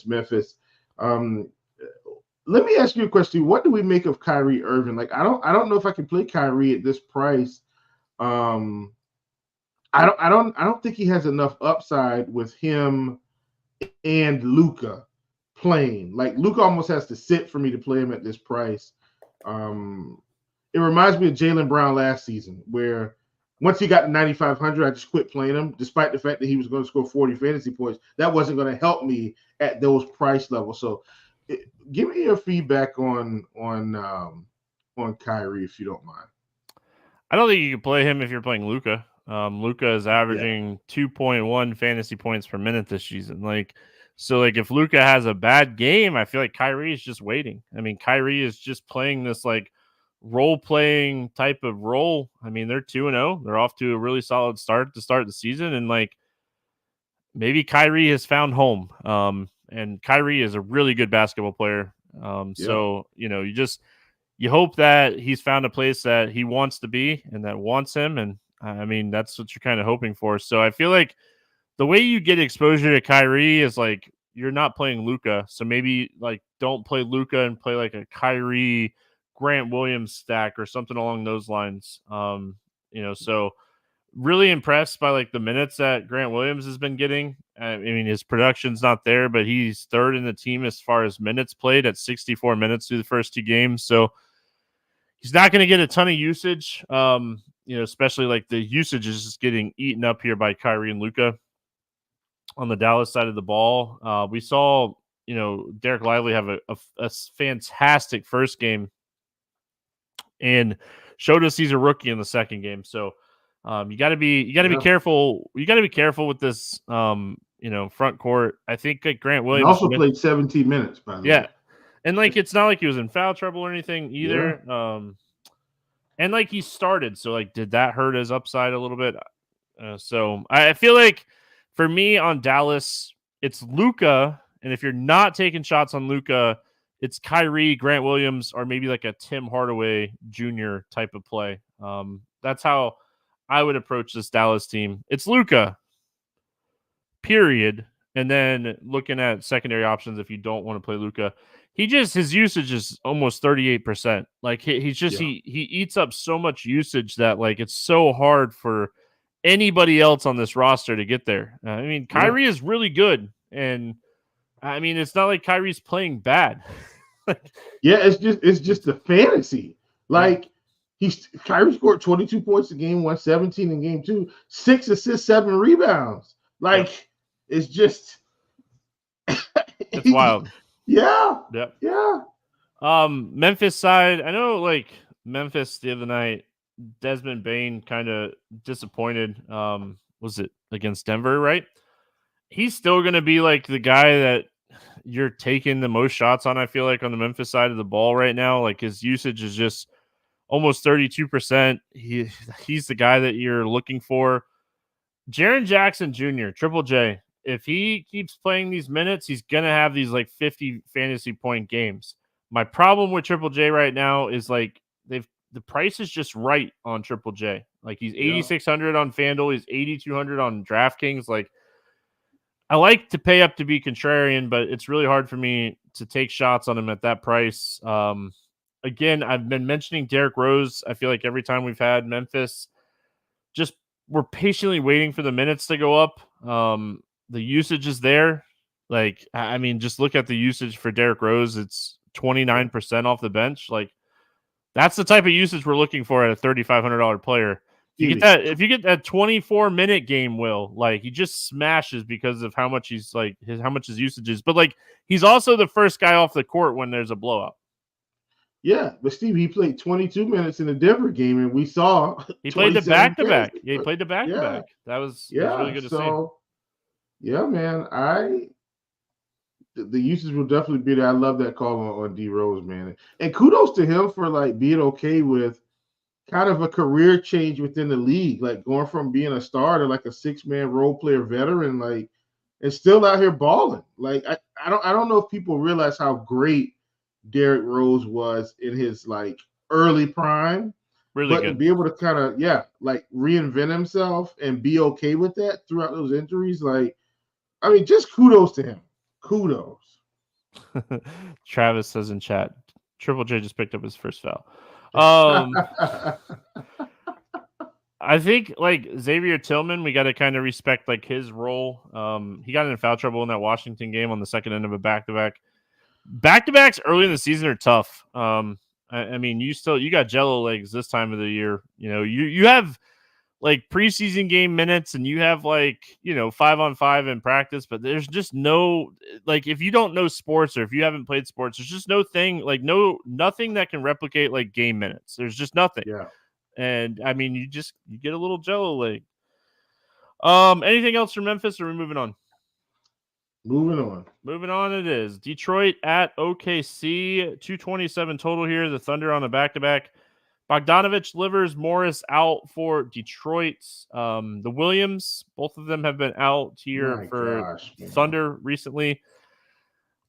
Memphis. Let me ask you a question. What do we make of Kyrie Irving? I don't know if I can play Kyrie at this price. I don't think he has enough upside with him and Luka playing. Luka almost has to sit for me to play him at this price. It reminds me of Jaylen Brown last season, where once he got to 9,500, I just quit playing him, despite the fact that he was going to score 40 fantasy points. That wasn't going to help me at those price levels. So, give me your feedback on Kyrie, if you don't mind. I don't think you can play him if you're playing Luka. Luka is averaging 2.1 fantasy points per minute this season. If Luka has a bad game, I feel like Kyrie is just waiting. I mean, Kyrie is just playing this role-playing type of role. I mean, they're 2-0. They're off to a really solid start to start the season, and maybe Kyrie has found home. And Kyrie is a really good basketball player. So you you hope that he's found a place that he wants to be and that wants him. And I mean, that's what you're kind of hoping for. So I feel like the way you get exposure to Kyrie is like you're not playing Luka. So maybe like don't play Luka and play like a Kyrie Grant Williams stack or something along those lines. So really impressed by like the minutes that Grant Williams has been getting. I mean, his production's not there, but he's third in the team as far as minutes played at 64 minutes through the first 2 games. So he's not going to get a ton of usage. Especially like the usage is just getting eaten up here by Kyrie and Luka on the Dallas side of the ball. We saw, Derek Lively have a fantastic first game and showed us he's a rookie in the second game. So you got to be careful. You got to be careful with this, front court. I think like Grant Williams also played 17 minutes, by the way. Yeah. And like, it's not like he was in foul trouble or anything either. Yeah. And like he started, so like, did that hurt his upside a little bit? So I feel like for me on Dallas, it's Luka, and if you're not taking shots on Luka, it's Kyrie, Grant Williams, or maybe like a Tim Hardaway Jr. type of play. That's how I would approach this Dallas team. It's Luka, period. And then looking at secondary options, if you don't want to play Luka, his usage is almost 38%. Like he eats up so much usage that like it's so hard for anybody else on this roster to get there. I mean, Kyrie is really good, and I mean it's not like Kyrie's playing bad. It's just a fantasy. Like Kyrie scored 22 points in game 1, 17 in game 2, 6 assists, 7 rebounds. Like it's just it's wild. Yeah. Memphis side, I know like Memphis the other night, Desmond Bane kind of disappointed. Was it against Denver, right? He's still going to be like the guy that you're taking the most shots on, I feel like, on the Memphis side of the ball right now. Like his usage is just almost 32%. He's the guy that you're looking for. Jaren Jackson Jr., Triple J, if he keeps playing these minutes, he's going to have these like 50 fantasy point games. My problem with Triple J right now is like the price is just right on Triple J. Like he's 8,600 on FanDuel, he's 8,200 on DraftKings. Like I like to pay up to be contrarian, but it's really hard for me to take shots on him at that price. Again, I've been mentioning Derrick Rose. I feel like every time we've had Memphis, just we're patiently waiting for the minutes to go up. The usage is there. Like, I mean, just look at the usage for Derrick Rose. It's 29% off the bench. Like, that's the type of usage we're looking for at a $3,500 player. If you get that 24-minute game, like he just smashes because of how much his usage is. But like he's also the first guy off the court when there's a blowout. Yeah, but Steve, he played 22 minutes in the Denver game, and we saw he played the back-to-back. Yeah, he played the back-to-back. That was really good to see. Yeah, man, the usage will definitely be there. I love that call on D Rose, man, and kudos to him for like being okay with kind of a career change within the league, like going from being a starter, like a 6-man role player veteran, like, and still out here balling. Like I don't know if people realize how great Derrick Rose was in his like early prime, really but good. To be able to kind of like reinvent himself and be okay with that throughout those injuries, like, I mean, just kudos to him. Kudos. Travis says in chat, Triple J just picked up his first foul. I think like Xavier Tillman, we got to kind of respect like his role. He got in foul trouble in that Washington game on the second end of a back-to-back. Back-to-backs early in the season are tough. I mean, you got jello legs this time of the year. You know, you have like preseason game minutes and you have like, 5-on-5 in practice, but there's just no, like, if you don't know sports or if you haven't played sports, there's just nothing that can replicate like game minutes. There's just nothing. Yeah. And I mean, you get a little jello leg. Anything else from Memphis, or are we moving on? Moving on it is. Detroit at OKC, 227 total here. The Thunder on the back-to-back. Bogdanovich, Livers, Morris out for Detroit. The Williams, both of them have been out here for Thunder recently.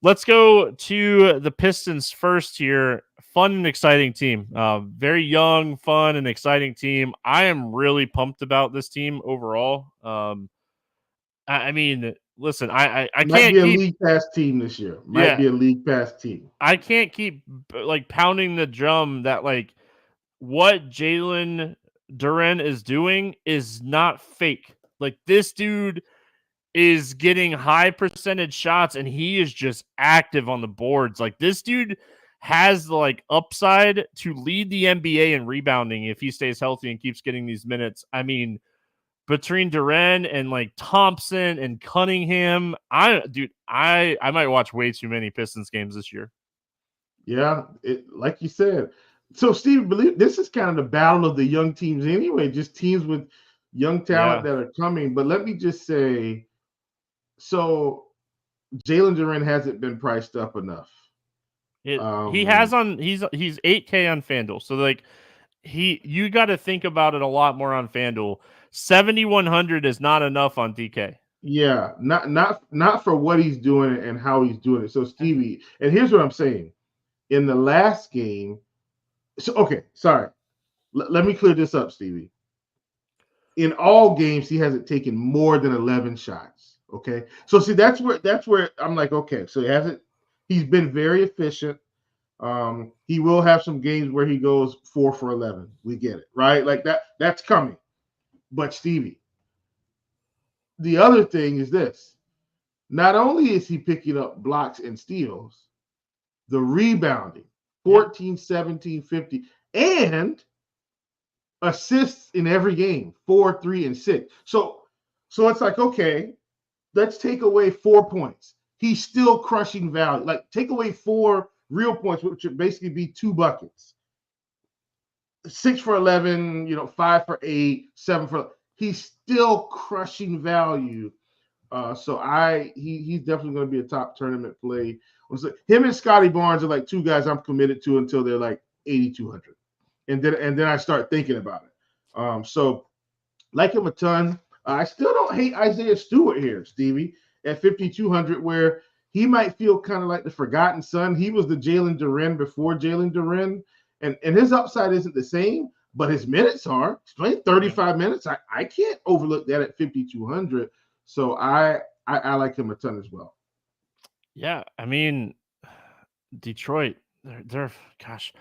Let's go to the Pistons first here. Fun and exciting team. Very young, fun, and exciting team. I am really pumped about this team overall. I mean, listen, I Might can't be a keep league pass team this year. Might yeah, be a league pass team. I can't keep like pounding the drum that like what Jalen Duren is doing is not fake. Like this dude is getting high percentage shots and he is just active on the boards. Like this dude has the like upside to lead the NBA in rebounding if he stays healthy and keeps getting these minutes. I mean, between Duren and like Thompson and Cunningham, I might watch way too many Pistons games this year. Yeah, like you said. So, Steve, believe this is kind of the battle of the young teams anyway, just teams with young talent that are coming. But let me just say, so Jalen Duren hasn't been priced up enough. He has he's 8K on FanDuel. So like you got to think about it a lot more on FanDuel. 7,100 is not enough on DK. Yeah, not for what he's doing and how he's doing it. So Stevie, and here's what I'm saying. In the last game, so okay, sorry. Let me clear this up, Stevie. In all games, he hasn't taken more than 11 shots. Okay, so see that's where I'm like, okay, so he's been very efficient. He will have some games where he goes 4 for 11. We get it, right? Like that's coming. But Stevie, the other thing is this. Not only is he picking up blocks and steals, the rebounding, 14, 17, 50, and assists in every game, 4, 3, and 6. So it's like, okay, let's take away 4 points. He's still crushing value. Like, take away 4 real points, which would basically be 2 buckets. 6 for 11, 5 for 8, 7 for. He's still crushing value. So he's definitely going to be a top tournament play. Him and Scotty Barnes are like 2 guys I'm committed to until they're like 8,200, and then I start thinking about it. So like him a ton. I still don't hate Isaiah Stewart here, Stevie, at 5,200, where he might feel kind of like the forgotten son. He was the Jalen Duren before Jalen Duren, and his upside isn't the same, but his minutes are. He's playing 35 minutes. I can't overlook that at 5,200. So I like him a ton as well. Yeah, I mean, Detroit, they're gosh.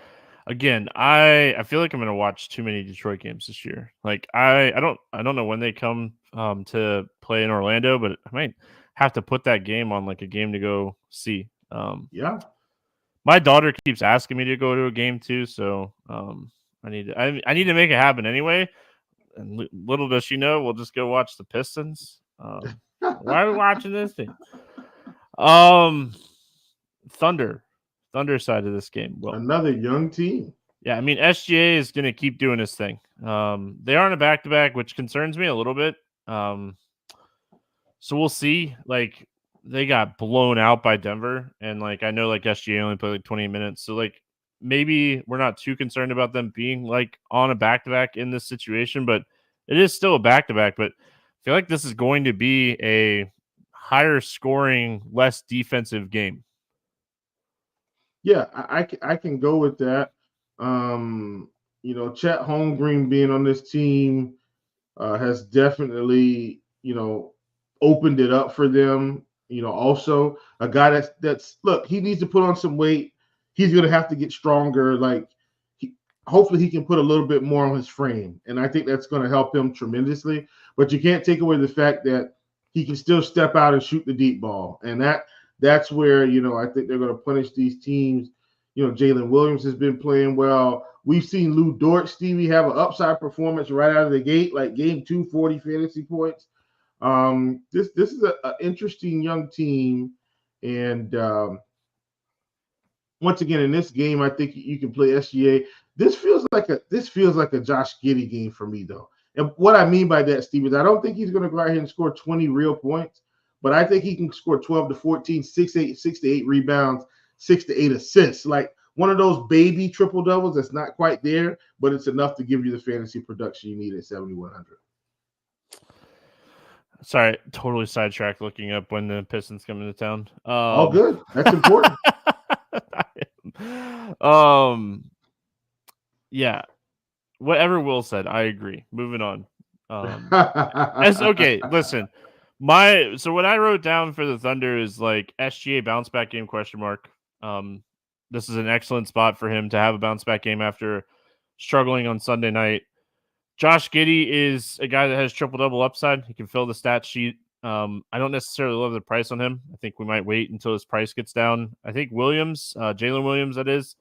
Again, I feel like I'm gonna watch too many Detroit games this year. Like I don't know when they come to play in Orlando, but I might have to put that game on like a game to go see. Yeah. My daughter keeps asking me to go to a game too, so I need to make it happen anyway. And little does she know, we'll just go watch the Pistons. Why are we watching this thing? Thunder side of this game. Well, another young team. Yeah, I mean SGA is going to keep doing his thing. They aren't a back-to-back, which concerns me a little bit. So we'll see. Like they got blown out by Denver, and like I know like SGA only played like 20 minutes, so like maybe we're not too concerned about them being like on a back-to-back in this situation, but it is still a back-to-back. But I feel like this is going to be a higher scoring, less defensive game. Yeah, I can go with that. Chet Holmgren being on this team has definitely, opened it up for them. Also a guy that's look, he needs to put on some weight. He's going to have to get stronger. Like hopefully he can put a little bit more on his frame. And I think that's going to help him tremendously. But you can't take away the fact that he can still step out and shoot the deep ball. And that's where, I think they're going to punish these teams. Jalen Williams has been playing well. We've seen Lou Dort, Stevie, have an upside performance right out of the gate, like game 2, 40 fantasy points. This is an interesting young team. And once again, in this game, I think you can play SGA. This feels like a Josh Giddey game for me, though. And what I mean by that, Steve, is I don't think he's going to go out here and score 20 real points, but I think he can score 12 to 14, 6 to 8 rebounds, 6 to 8 assists. Like one of those baby triple doubles that's not quite there, but it's enough to give you the fantasy production you need at 7,100. Sorry, totally sidetracked looking up when the Pistons come into town. All good. That's important. Yeah. Whatever Will said, I agree. Moving on. Okay, listen. So what I wrote down for the Thunder is like SGA bounce back game ? This is an excellent spot for him to have a bounce back game after struggling on Sunday night. Josh Giddey is a guy that has triple-double upside. He can fill the stat sheet. I don't necessarily love the price on him. I think we might wait until his price gets down. I think Williams, Jalen Williams, that is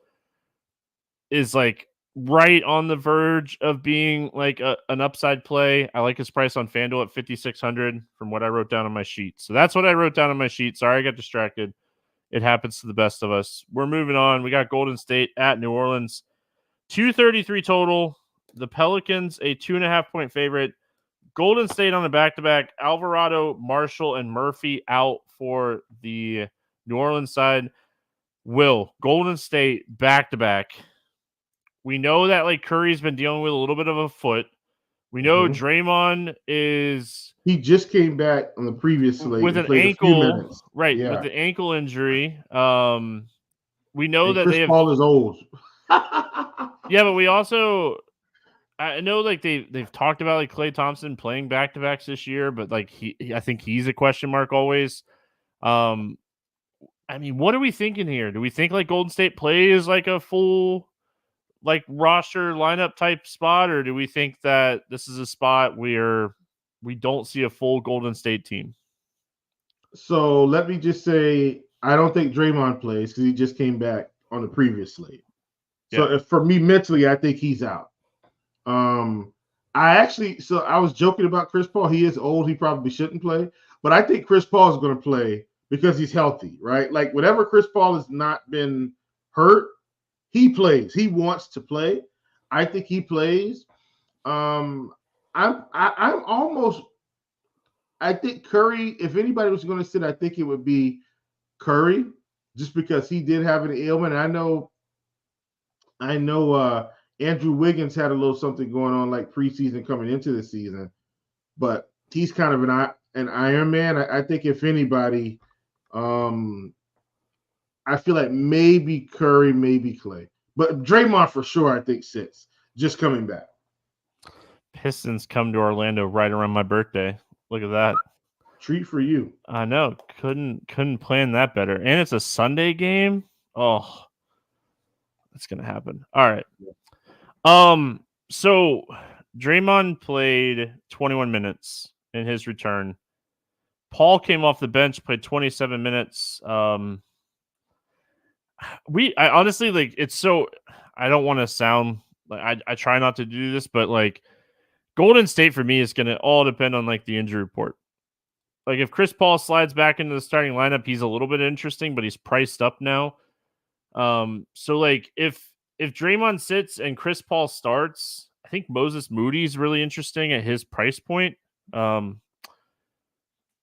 like right on the verge of being like an upside play. I like his price on FanDuel at 5,600 from what I wrote down on my sheet. So that's what I wrote down on my sheet. Sorry, I got distracted. It happens to the best of us. We're moving on. We got Golden State at New Orleans. 233 total. The Pelicans, a 2.5-point favorite. Golden State on a back-to-back. Alvarado, Marshall, and Murphy out for the New Orleans side. Will, Golden State back-to-back. We know that like Curry's been dealing with a little bit of a foot. We know Draymond is... He just came back on the previous slate with an ankle, right? Yeah. With the ankle injury. We know that Chris Paul is old. Yeah, but we also... I know like they've talked about like Klay Thompson playing back-to-backs this year, but like I think he's a question mark always. I mean, what are we thinking here? Do we think like Golden State plays like a full like roster lineup type spot, or do we think that this is a spot where we don't see a full Golden State team? So let me just say, I don't think Draymond plays because he just came back on the previous slate. So for me mentally, I think he's out. I was joking about Chris Paul. He is old. He probably shouldn't play, but I think Chris Paul is going to play because he's healthy, right? Like whenever Chris Paul has not been hurt, he plays. He wants to play. I think he plays. I think Curry, if anybody was going to sit, I think it would be Curry, just because he did have an ailment. I know Andrew Wiggins had a little something going on like preseason coming into the season, but he's kind of an Iron Man. I think if anybody, I feel like maybe Curry, maybe Klay, but Draymond for sure I think sits, just coming back. Pistons come to Orlando right around my birthday. Look at that. Treat for you. I know. Couldn't plan that better. And it's a Sunday game. Oh, that's gonna happen. All right. So Draymond played 21 minutes in his return. Paul came off the bench, played 27 minutes. I honestly like it's so I don't want to sound like I try not to do this, but like Golden State for me is gonna all depend on like the injury report. Like if Chris Paul slides back into the starting lineup, he's a little bit interesting, but he's priced up now. So like if Draymond sits and Chris Paul starts, I think Moses Moody is really interesting at his price point.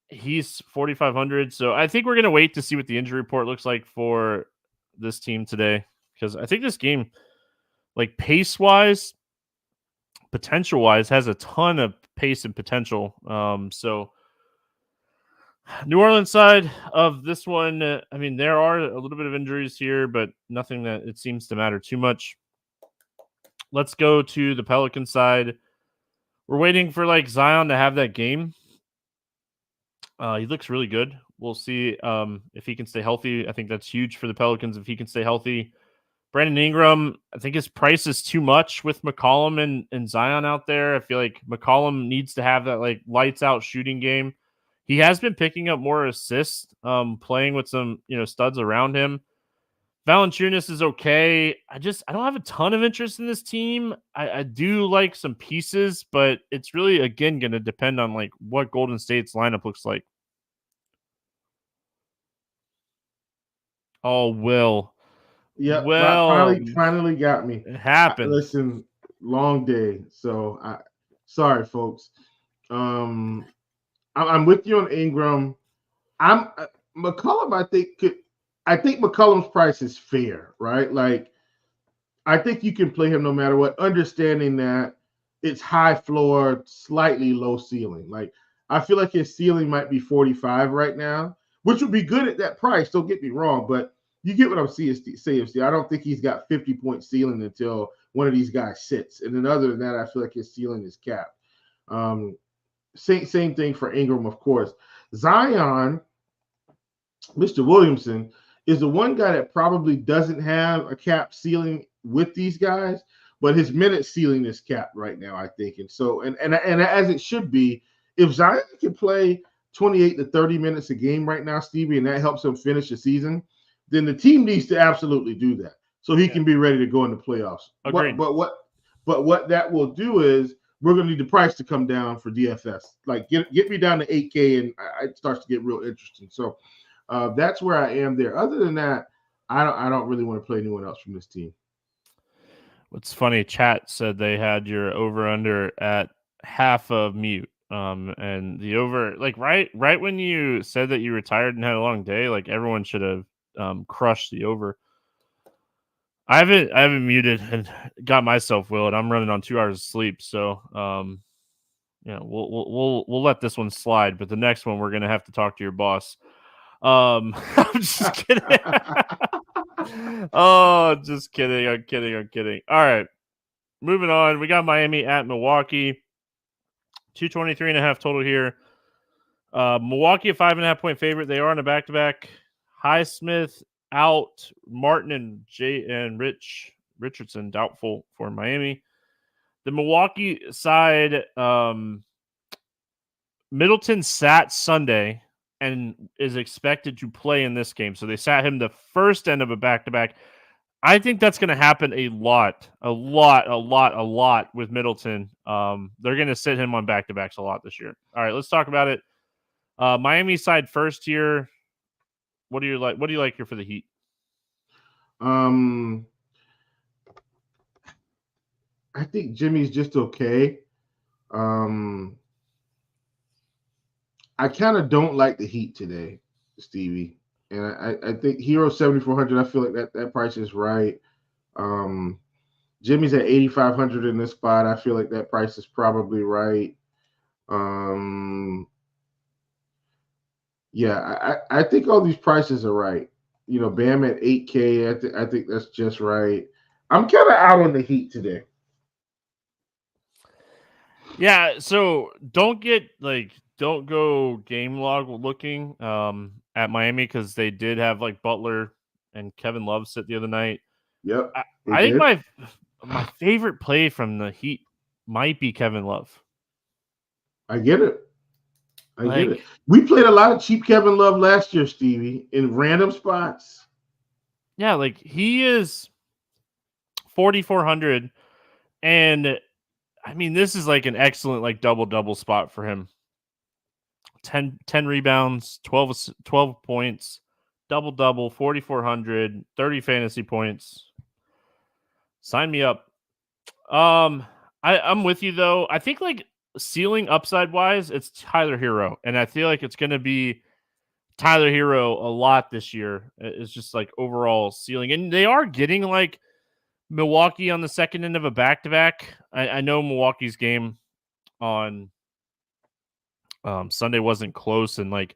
He's 4,500. So I think we're going to wait to see what the injury report looks like for this team today, because I think this game, like pace-wise, potential-wise, has a ton of pace and potential. So New Orleans side of this one, I mean, there are a little bit of injuries here, but nothing that it seems to matter too much. Let's go to the Pelican side. We're waiting for like Zion to have that game. He looks really good. We'll see if he can stay healthy. I think that's huge for the Pelicans if he can stay healthy. Brandon Ingram, I think his price is too much with McCollum and Zion out there. I feel like McCollum needs to have that like lights out shooting game. He has been picking up more assists, playing with some, studs around him. Valanciunas is okay. I don't have a ton of interest in this team. I do like some pieces, but it's really, again, going to depend on like what Golden State's lineup looks like. Oh, Will. Yeah, finally got me. It happened. Listen, long day. So sorry, folks. I'm with you on Ingram. McCollum. I think McCollum's price is fair, right? Like, I think you can play him no matter what, understanding that it's high floor, slightly low ceiling. Like, I feel like his ceiling might be 45 right now, which would be good at that price. Don't get me wrong, but you get what I'm saying, Steve. I don't think he's got 50-point ceiling until one of these guys sits. And then other than that, I feel like his ceiling is capped. Same thing for Ingram, of course. Zion, Mr. Williamson, is the one guy that probably doesn't have a cap ceiling with these guys, but his minute ceiling is capped right now, I think. And so, and as it should be, if Zion can play 28 to 30 minutes a game right now, Stevie, and that helps him finish the season, then the team needs to absolutely do that so he can be ready to go in the playoffs. Agreed. But what that will do is we're going to need the price to come down for DFS. Like get me down to 8K, and it starts to get real interesting. So that's where I am there. Other than that, I don't really want to play anyone else from this team. What's funny, chat said they had your over-under at half of mute. And the over, like right when you said that you retired and had a long day, like everyone should have crushed the over. I haven't muted and got myself willed. I'm running on 2 hours of sleep, so we'll let this one slide. But the next one, we're gonna have to talk to your boss. I'm just kidding. Oh, just kidding. I'm kidding. All right, moving on. We got Miami at Milwaukee. 223.5 total here. Milwaukee, a 5.5 point favorite. They are on a back-to-back. Highsmith out. Martin and Richardson doubtful for Miami. The Milwaukee side, Middleton sat Sunday and is expected to play in this game. So they sat him the first end of a back-to-back. I think that's going to happen a lot with Middleton. They're going to sit him on back-to-backs a lot this year. All right, let's talk about it. Miami side first here. What do you like? What do you like here for the Heat? I think Jimmy's just okay. I kind of don't like the Heat today, Stevie. And I think Hero 7,400, I feel like that price is right. Jimmy's at 8,500 in this spot. I feel like that price is probably right. I think all these prices are right. Bam at 8K, I think that's just right. I'm kind of out on the Heat today. Yeah, so don't go game log looking at Miami because they did have like Butler and Kevin Love sit the other night. Yep. I think my favorite play from the Heat might be Kevin Love. I get it. We played a lot of cheap Kevin Love last year, Stevie, in random spots. Yeah, like he is 4,400, and I mean this is like an excellent like double spot for him. 10 rebounds, 12 points, double, 4,400, 30 fantasy points. Sign me up. I'm with you though. I think like ceiling upside wise, it's Tyler Hero, and I feel like it's going to be Tyler Hero a lot this year. It's just like overall ceiling, and they are getting like Milwaukee on the second end of a back-to-back. I know Milwaukee's game on Sunday wasn't close, and like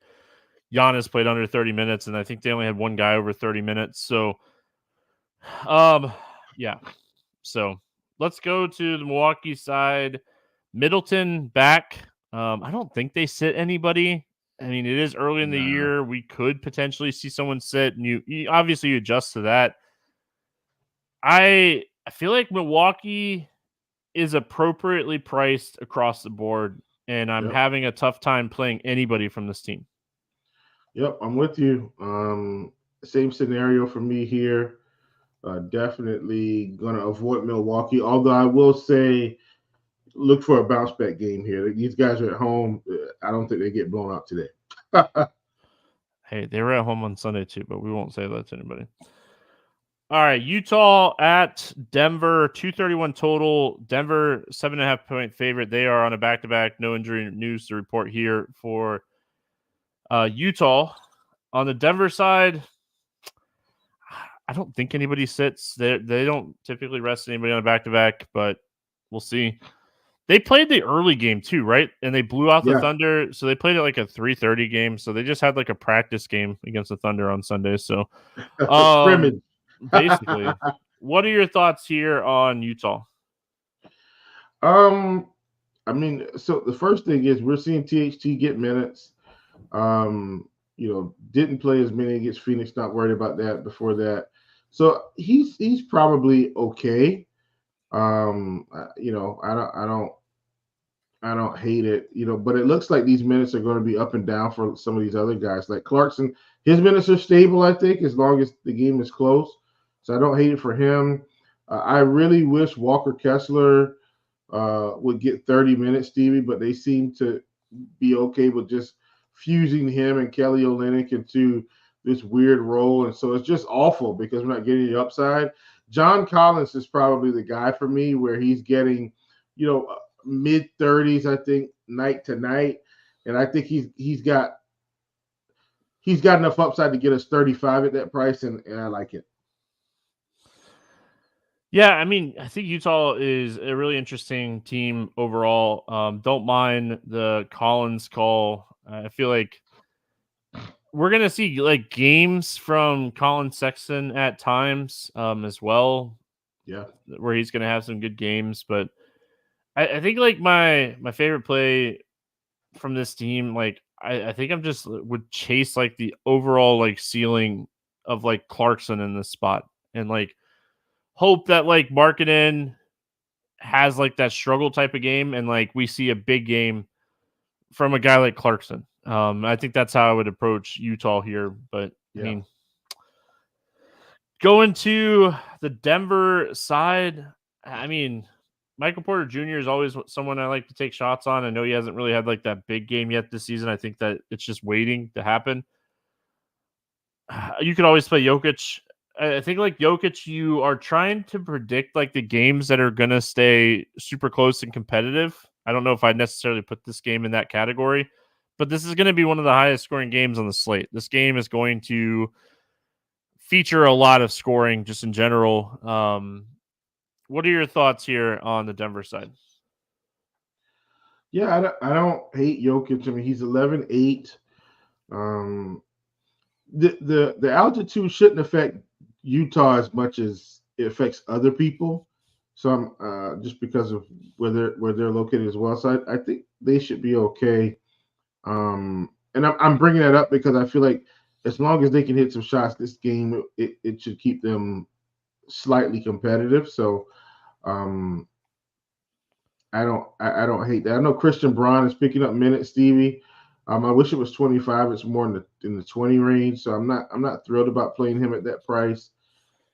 Giannis played under 30 minutes, and I think they only had one guy over 30 minutes. So, yeah. So let's go to the Milwaukee side. Middleton back. I don't think they sit anybody. I mean, it is early in the year. We could potentially see someone sit, and you obviously adjust to that. I feel like Milwaukee is appropriately priced across the board, and I'm having a tough time playing anybody from this team. Yep, I'm with you. Same scenario for me here. Definitely going to avoid Milwaukee, although I will say look for a bounce back game here. These guys are at home. I don't think they get blown out today. Hey, they were at home on Sunday too, but we won't say that to anybody. All right, Utah at Denver, 231 total. Denver, 7.5 point favorite. They are on a back-to-back. No injury news to report here for Utah. On the Denver side, I don't think anybody sits. They don't typically rest anybody on a back-to-back, but we'll see. They played the early game too, right? And they blew out the Yeah. Thunder, so they played it like a 3:30 game. So they just had like a practice game against the Thunder on Sunday. So, Scrimmage. basically, what are your thoughts here on Utah? I mean, so the first thing is we're seeing THT get minutes. Didn't play as many against Phoenix. Not worried about that before that. So he's probably okay. I don't hate it, but it looks like these minutes are going to be up and down for some of these other guys. Like Clarkson, his minutes are stable, I think, as long as the game is close. So I don't hate it for him. I really wish Walker Kessler would get 30 minutes, Stevie, but they seem to be okay with just fusing him and Kelly Olynyk into this weird role. And so it's just awful because we're not getting the upside. John Collins is probably the guy for me where he's getting, mid 30s, I think, night to night. And I think he's got enough upside to get us 35 at that price, and I like it. Yeah, I mean, I think Utah is a really interesting team overall. Don't mind the Collins call. I feel like we're gonna see like games from Colin Sexton at times as well. Yeah, where he's gonna have some good games. But I think like my favorite play from this team, like I think I'm just would chase like the overall like ceiling of like Clarkson in this spot and like hope that like Markkanen has like that struggle type of game and like we see a big game from a guy like Clarkson. I think that's how I would approach Utah here. But yeah. I mean, going to the Denver side, I mean, Michael Porter Jr. is always someone I like to take shots on. I know he hasn't really had like that big game yet this season. I think that it's just waiting to happen. You could always play Jokic. I think like Jokic, you are trying to predict like the games that are going to stay super close and competitive. I don't know if I'd necessarily put this game in that category, but this is going to be one of the highest scoring games on the slate. This game is going to feature a lot of scoring just in general. What are your thoughts here on the Denver side? Yeah, I don't hate Jokic. I mean, he's 11-8. The altitude shouldn't affect Utah as much as it affects other people. So I'm just because of where they're located as well. So I think they should be okay. And I'm bringing that up because I feel like as long as they can hit some shots this game, it should keep them slightly competitive. So I don't hate that. I know Christian Braun is picking up minutes, Stevie. I wish it was 25. It's more in the 20 range. So I'm not thrilled about playing him at that price.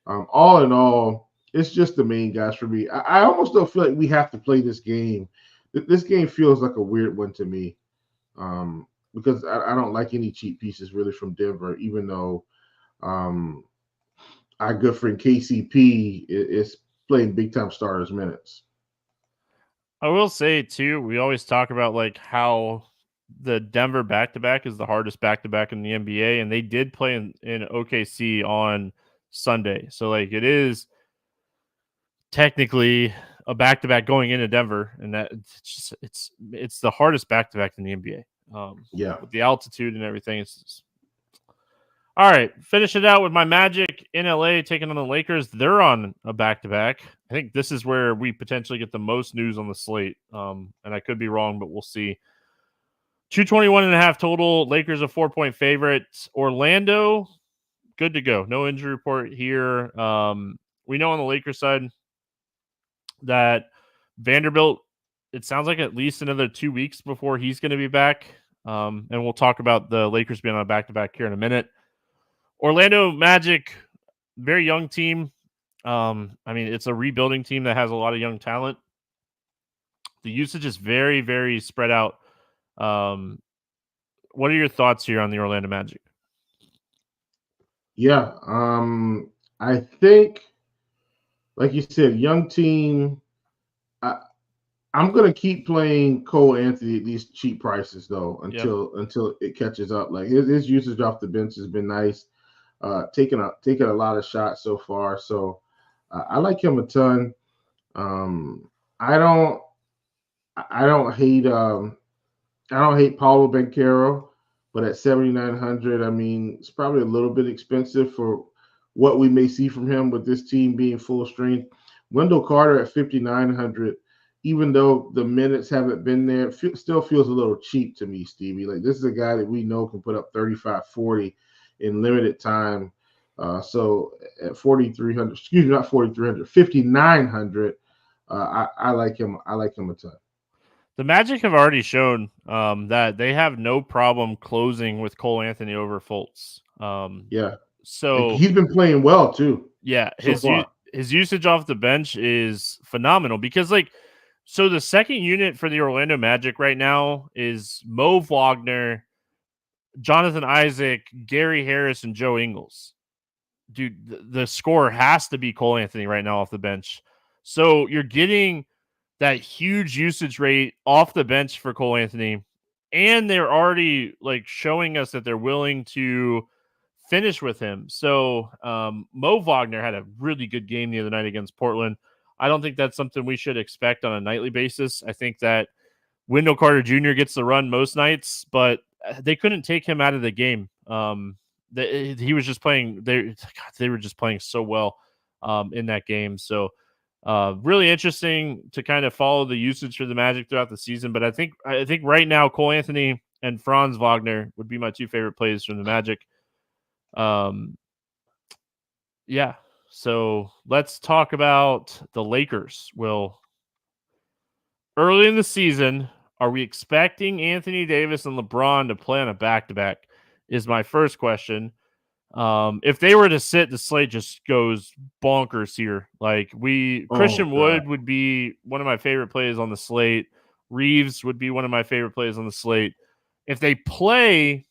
All in all, it's just the main guys for me. I almost don't feel like we have to play this game. This game feels like a weird one to me because I don't like any cheap pieces really from Denver, even though our good friend KCP is playing big time starters minutes. I will say too, we always talk about like how the Denver back-to-back is the hardest back-to-back in the NBA, and they did play in OKC on Sunday. So like it is technically a back-to-back going into Denver, and that it's the hardest back-to-back in the NBA. Yeah. With the altitude and everything. It's just... All right, finish it out with my Magic in LA taking on the Lakers. They're on a back-to-back. I think this is where we potentially get the most news on the slate. And I could be wrong, but we'll see. 221.5 total. Lakers a 4-point favorite. Orlando, good to go. No injury report here. We know on the Lakers side that Vanderbilt, it sounds like at least another 2 weeks before he's going to be back. And we'll talk about the Lakers being on a back-to-back here in a minute. Orlando Magic, very young team. I mean, it's a rebuilding team that has a lot of young talent. The usage is very, very spread out. What are your thoughts here on the Orlando Magic? Yeah, I think, like you said, young team. I'm gonna keep playing Cole Anthony at these cheap prices though until it catches up. Like his usage off the bench has been nice. Taking a lot of shots so far, so I like him a ton. I don't I don't hate Paulo Banchero, but at 7,900, I mean, it's probably a little bit expensive for what we may see from him with this team being full strength. Wendell Carter at 5,900, even though the minutes haven't been there, still feels a little cheap to me, Stevie. Like, this is a guy that we know can put up 35, 40 in limited time. So at 4,300, excuse me, not 4,300, 5,900, I like him. I like him a ton. The Magic have already shown that they have no problem closing with Cole Anthony over Fultz. Yeah. Like, So he's been playing well too. yeah, So far. his usage off the bench is phenomenal because so the second unit for the Orlando Magic right now is Mo Wagner, Jonathan Isaac, Gary Harris, and Joe Ingles. Dude, the scorer has to be Cole Anthony right now off the bench. So you're getting that huge usage rate off the bench for Cole Anthony, and they're already like showing us that they're willing to finish with him. So Mo Wagner had a really good game the other night against Portland. I don't think that's something we should expect on a nightly basis. I think that Wendell Carter Jr. gets the run most nights, but they couldn't take him out of the game. He was just playing. They were just playing so well in that game. So really interesting to kind of follow the usage for the Magic throughout the season. But I think right now Cole Anthony and Franz Wagner would be my two favorite plays from the Magic. Yeah. So let's talk about the Lakers. Will, early in the season, are we expecting Anthony Davis and LeBron to play on a back-to-back? Is my first question. If they were to sit, the slate just goes bonkers here. Like Christian Wood would be one of my favorite plays on the slate. Reeves would be one of my favorite plays on the slate. If they play,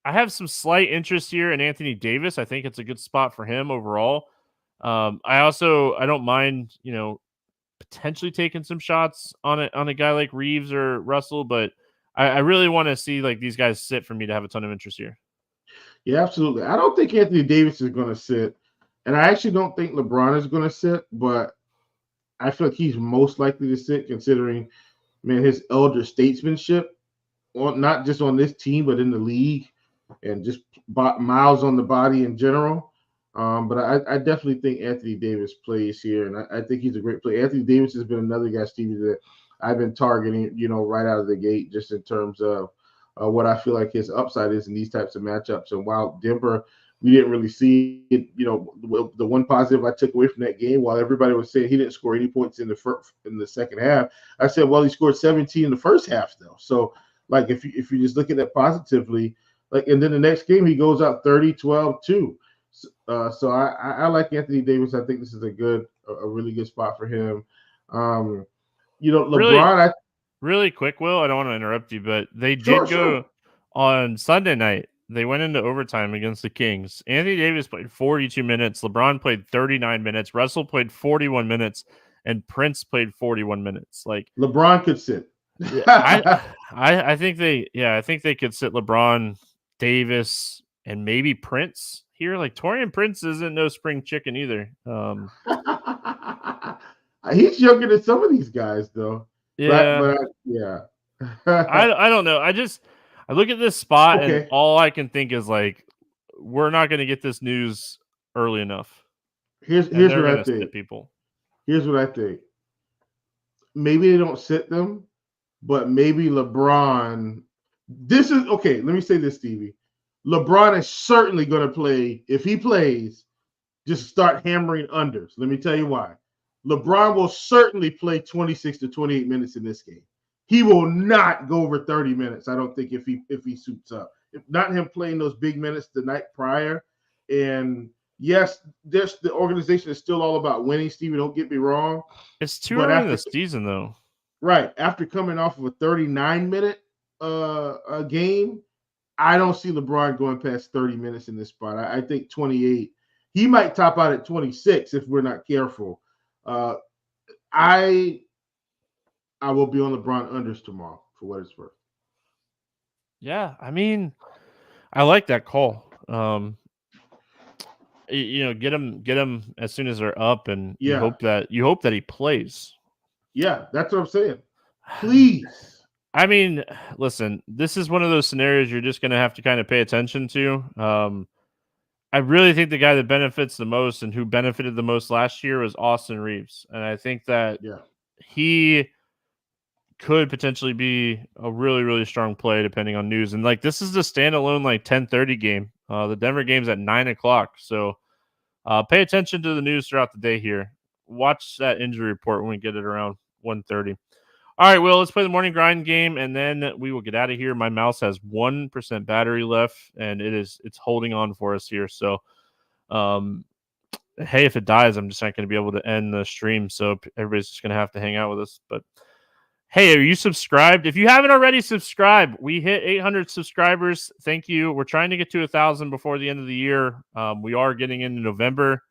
I have some slight interest here in Anthony Davis. I think it's a good spot for him overall. I don't mind, potentially taking some shots on a guy like Reeves or Russell, but I really want to see like these guys sit for me to have a ton of interest here. Yeah, absolutely. I don't think Anthony Davis is going to sit, and I actually don't think LeBron is going to sit, but I feel like he's most likely to sit considering, man, his elder statesmanship, not just on this team, but in the league, and just miles on the body in general. But I definitely think Anthony Davis plays here, and I think he's a great player. Anthony Davis has been another guy, Stevie, that I've been targeting, right out of the gate, just in terms of what I feel like his upside is in these types of matchups. And while Denver, we didn't really see it, the one positive I took away from that game, while everybody was saying he didn't score any points in the second half, I said, well, he scored 17 in the first half, though. So, like, if you just look at that positively, like, and then the next game he goes out 30, 12, 2. So I like Anthony Davis. I think this is a really good spot for him. LeBron. Really quick, Will, I don't want to interrupt you, but they did go on Sunday night. They went into overtime against the Kings. Anthony Davis played 42 minutes. LeBron played 39 minutes. Russell played 41 minutes, and Prince played 41 minutes. Like, LeBron could sit. I think they could sit LeBron, Davis, and maybe Prince here. Like, Taurean Prince isn't no spring chicken either. He's younger than some of these guys, though. Yeah, yeah. I don't know. I look at this spot and all I can think is like, we're not going to get this news early enough. Here's what I think. People. Here's what I think. Maybe they don't sit them, but maybe LeBron. This is okay. Let me say this, Stevie. LeBron is certainly going to play. If he plays, just start hammering unders. Let me tell you why. LeBron will certainly play 26 to 28 minutes in this game. He will not go over 30 minutes, I don't think, if he suits up. If not him playing those big minutes the night prior. And yes, the organization is still all about winning, Stevie. Don't get me wrong. It's too early in the season, though. Right. After coming off of a 39-minute game, I don't see LeBron going past 30 minutes in this spot. I think 28. He might top out at 26 if we're not careful. I will be on LeBron unders tomorrow for what it's worth. Yeah, I mean, I like that call. Get him as soon as they're up, and you hope that he plays. Yeah, that's what I'm saying. Please. I mean, listen, this is one of those scenarios you're just going to have to kind of pay attention to. I really think the guy that benefits the most and who benefited the most last year was Austin Reeves. And I think that he could potentially be a really, really strong play depending on news. And like, this is a standalone, like 10:30 game. The Denver game's at 9:00. So pay attention to the news throughout the day here. Watch that injury report when we get it around 1:30. All right, Will, let's play the morning grind game, and then we will get out of here. My mouse has 1% battery left, and it's holding on for us here. So, hey, if it dies, I'm just not going to be able to end the stream. So everybody's just going to have to hang out with us. But hey, are you subscribed? If you haven't already subscribed, we hit 800 subscribers. Thank you. We're trying to get to 1,000 before the end of the year. We are getting into November.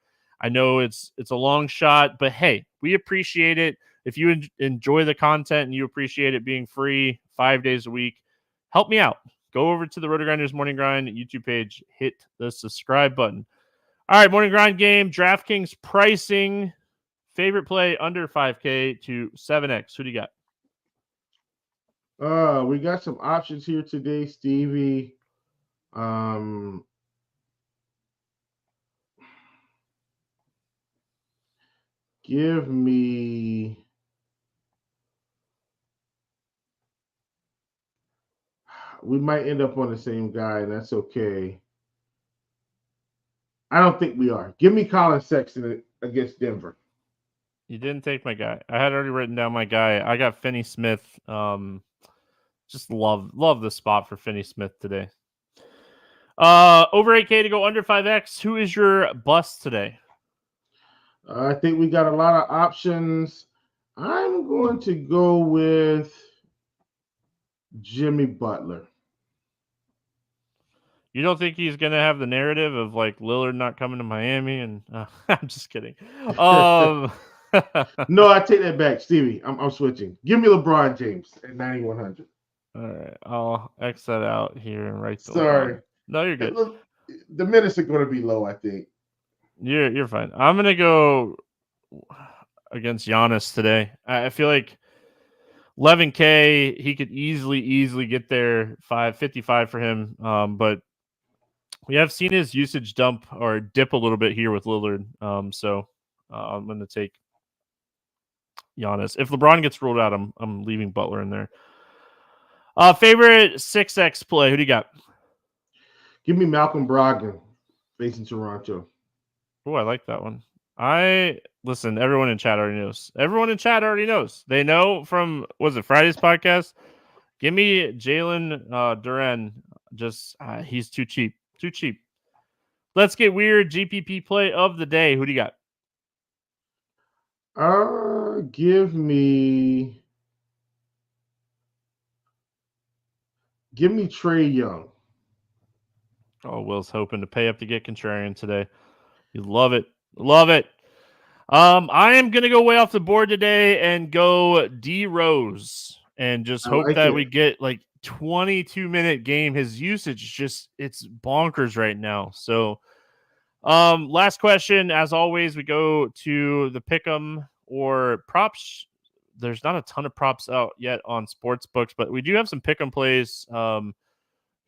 I know it's a long shot, but hey, we appreciate it. If you enjoy the content and you appreciate it being free 5 days a week, help me out. Go over to the RotoGrinders Morning Grind YouTube page, hit the subscribe button. All right, Morning Grind game, DraftKings pricing, favorite play under 5K to 7X. Who do you got? We got some options here today, Stevie. Give me we might end up on the same guy, and that's okay. I don't think we are. Give me Colin Sexton against Denver. You didn't take my guy. I had already written down my guy. I got Finney Smith. Just love the spot for Finney Smith today. Over 8K to go under 5X. Who is your bust today? I think we got a lot of options. I'm going to go with Jimmy Butler. You don't think he's going to have the narrative of like Lillard not coming to Miami? And I'm just kidding. No, I take that back, Stevie. I'm switching. Give me LeBron James at 9,100. All right, I'll X that out here and write. Sorry. LeBron. No, you're good. The minutes are going to be low, I think. You're fine. I'm going to go against Giannis today. I feel like 11K, he could easily get there. 555 for him. But we have seen his usage dump or dip a little bit here with Lillard. So I'm going to take Giannis. If LeBron gets ruled out, I'm leaving Butler in there. Favorite 6X play. Who do you got? Give me Malcolm Brogdon facing Toronto. Oh, I like that one. Listen, everyone in chat already knows. They know from, was it Friday's podcast? Give me Jalen Duren. Just, he's too cheap. Let's get weird. GPP play of the day. Who do you got? Give me Trae Young. Oh, Will's hoping to pay up to get contrarian today. You love it. I am going to go way off the board today and go D Rose and just hope that we get like 22-minute game. His usage it's bonkers right now. So last question, as always, we go to the pick'em or props. There's not a ton of props out yet on sports books, but we do have some pick'em plays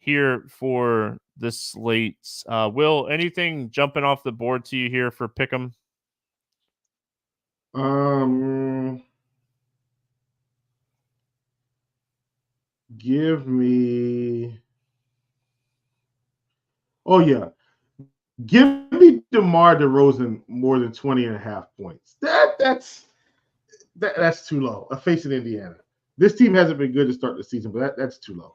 here for this slate. Will, anything jumping off the board to you here for pick'em? Give me. Oh yeah, give me DeMar DeRozan more than 20.5 points. That's too low. Facing Indiana, this team hasn't been good to start the season, but that's too low.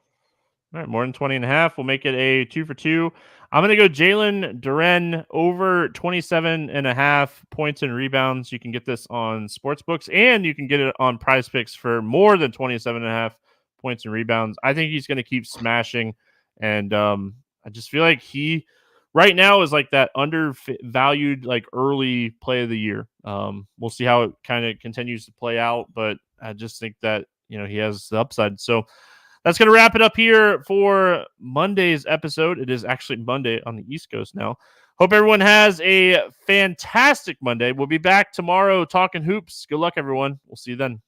All right, more than 20.5. We'll make it a 2 for 2. I'm going to go Jalen Duren over 27.5 points and rebounds. You can get this on sportsbooks, and you can get it on Prize Picks for more than 27.5 points and rebounds. I think he's going to keep smashing, and I just feel like he right now is like that undervalued like early play of the year. We'll see how it kind of continues to play out, but I just think that he has the upside. So that's going to wrap it up here for Monday's episode. It is actually Monday on the East Coast now. Hope everyone has a fantastic Monday. We'll be back tomorrow talking hoops. Good luck, everyone. We'll see you then.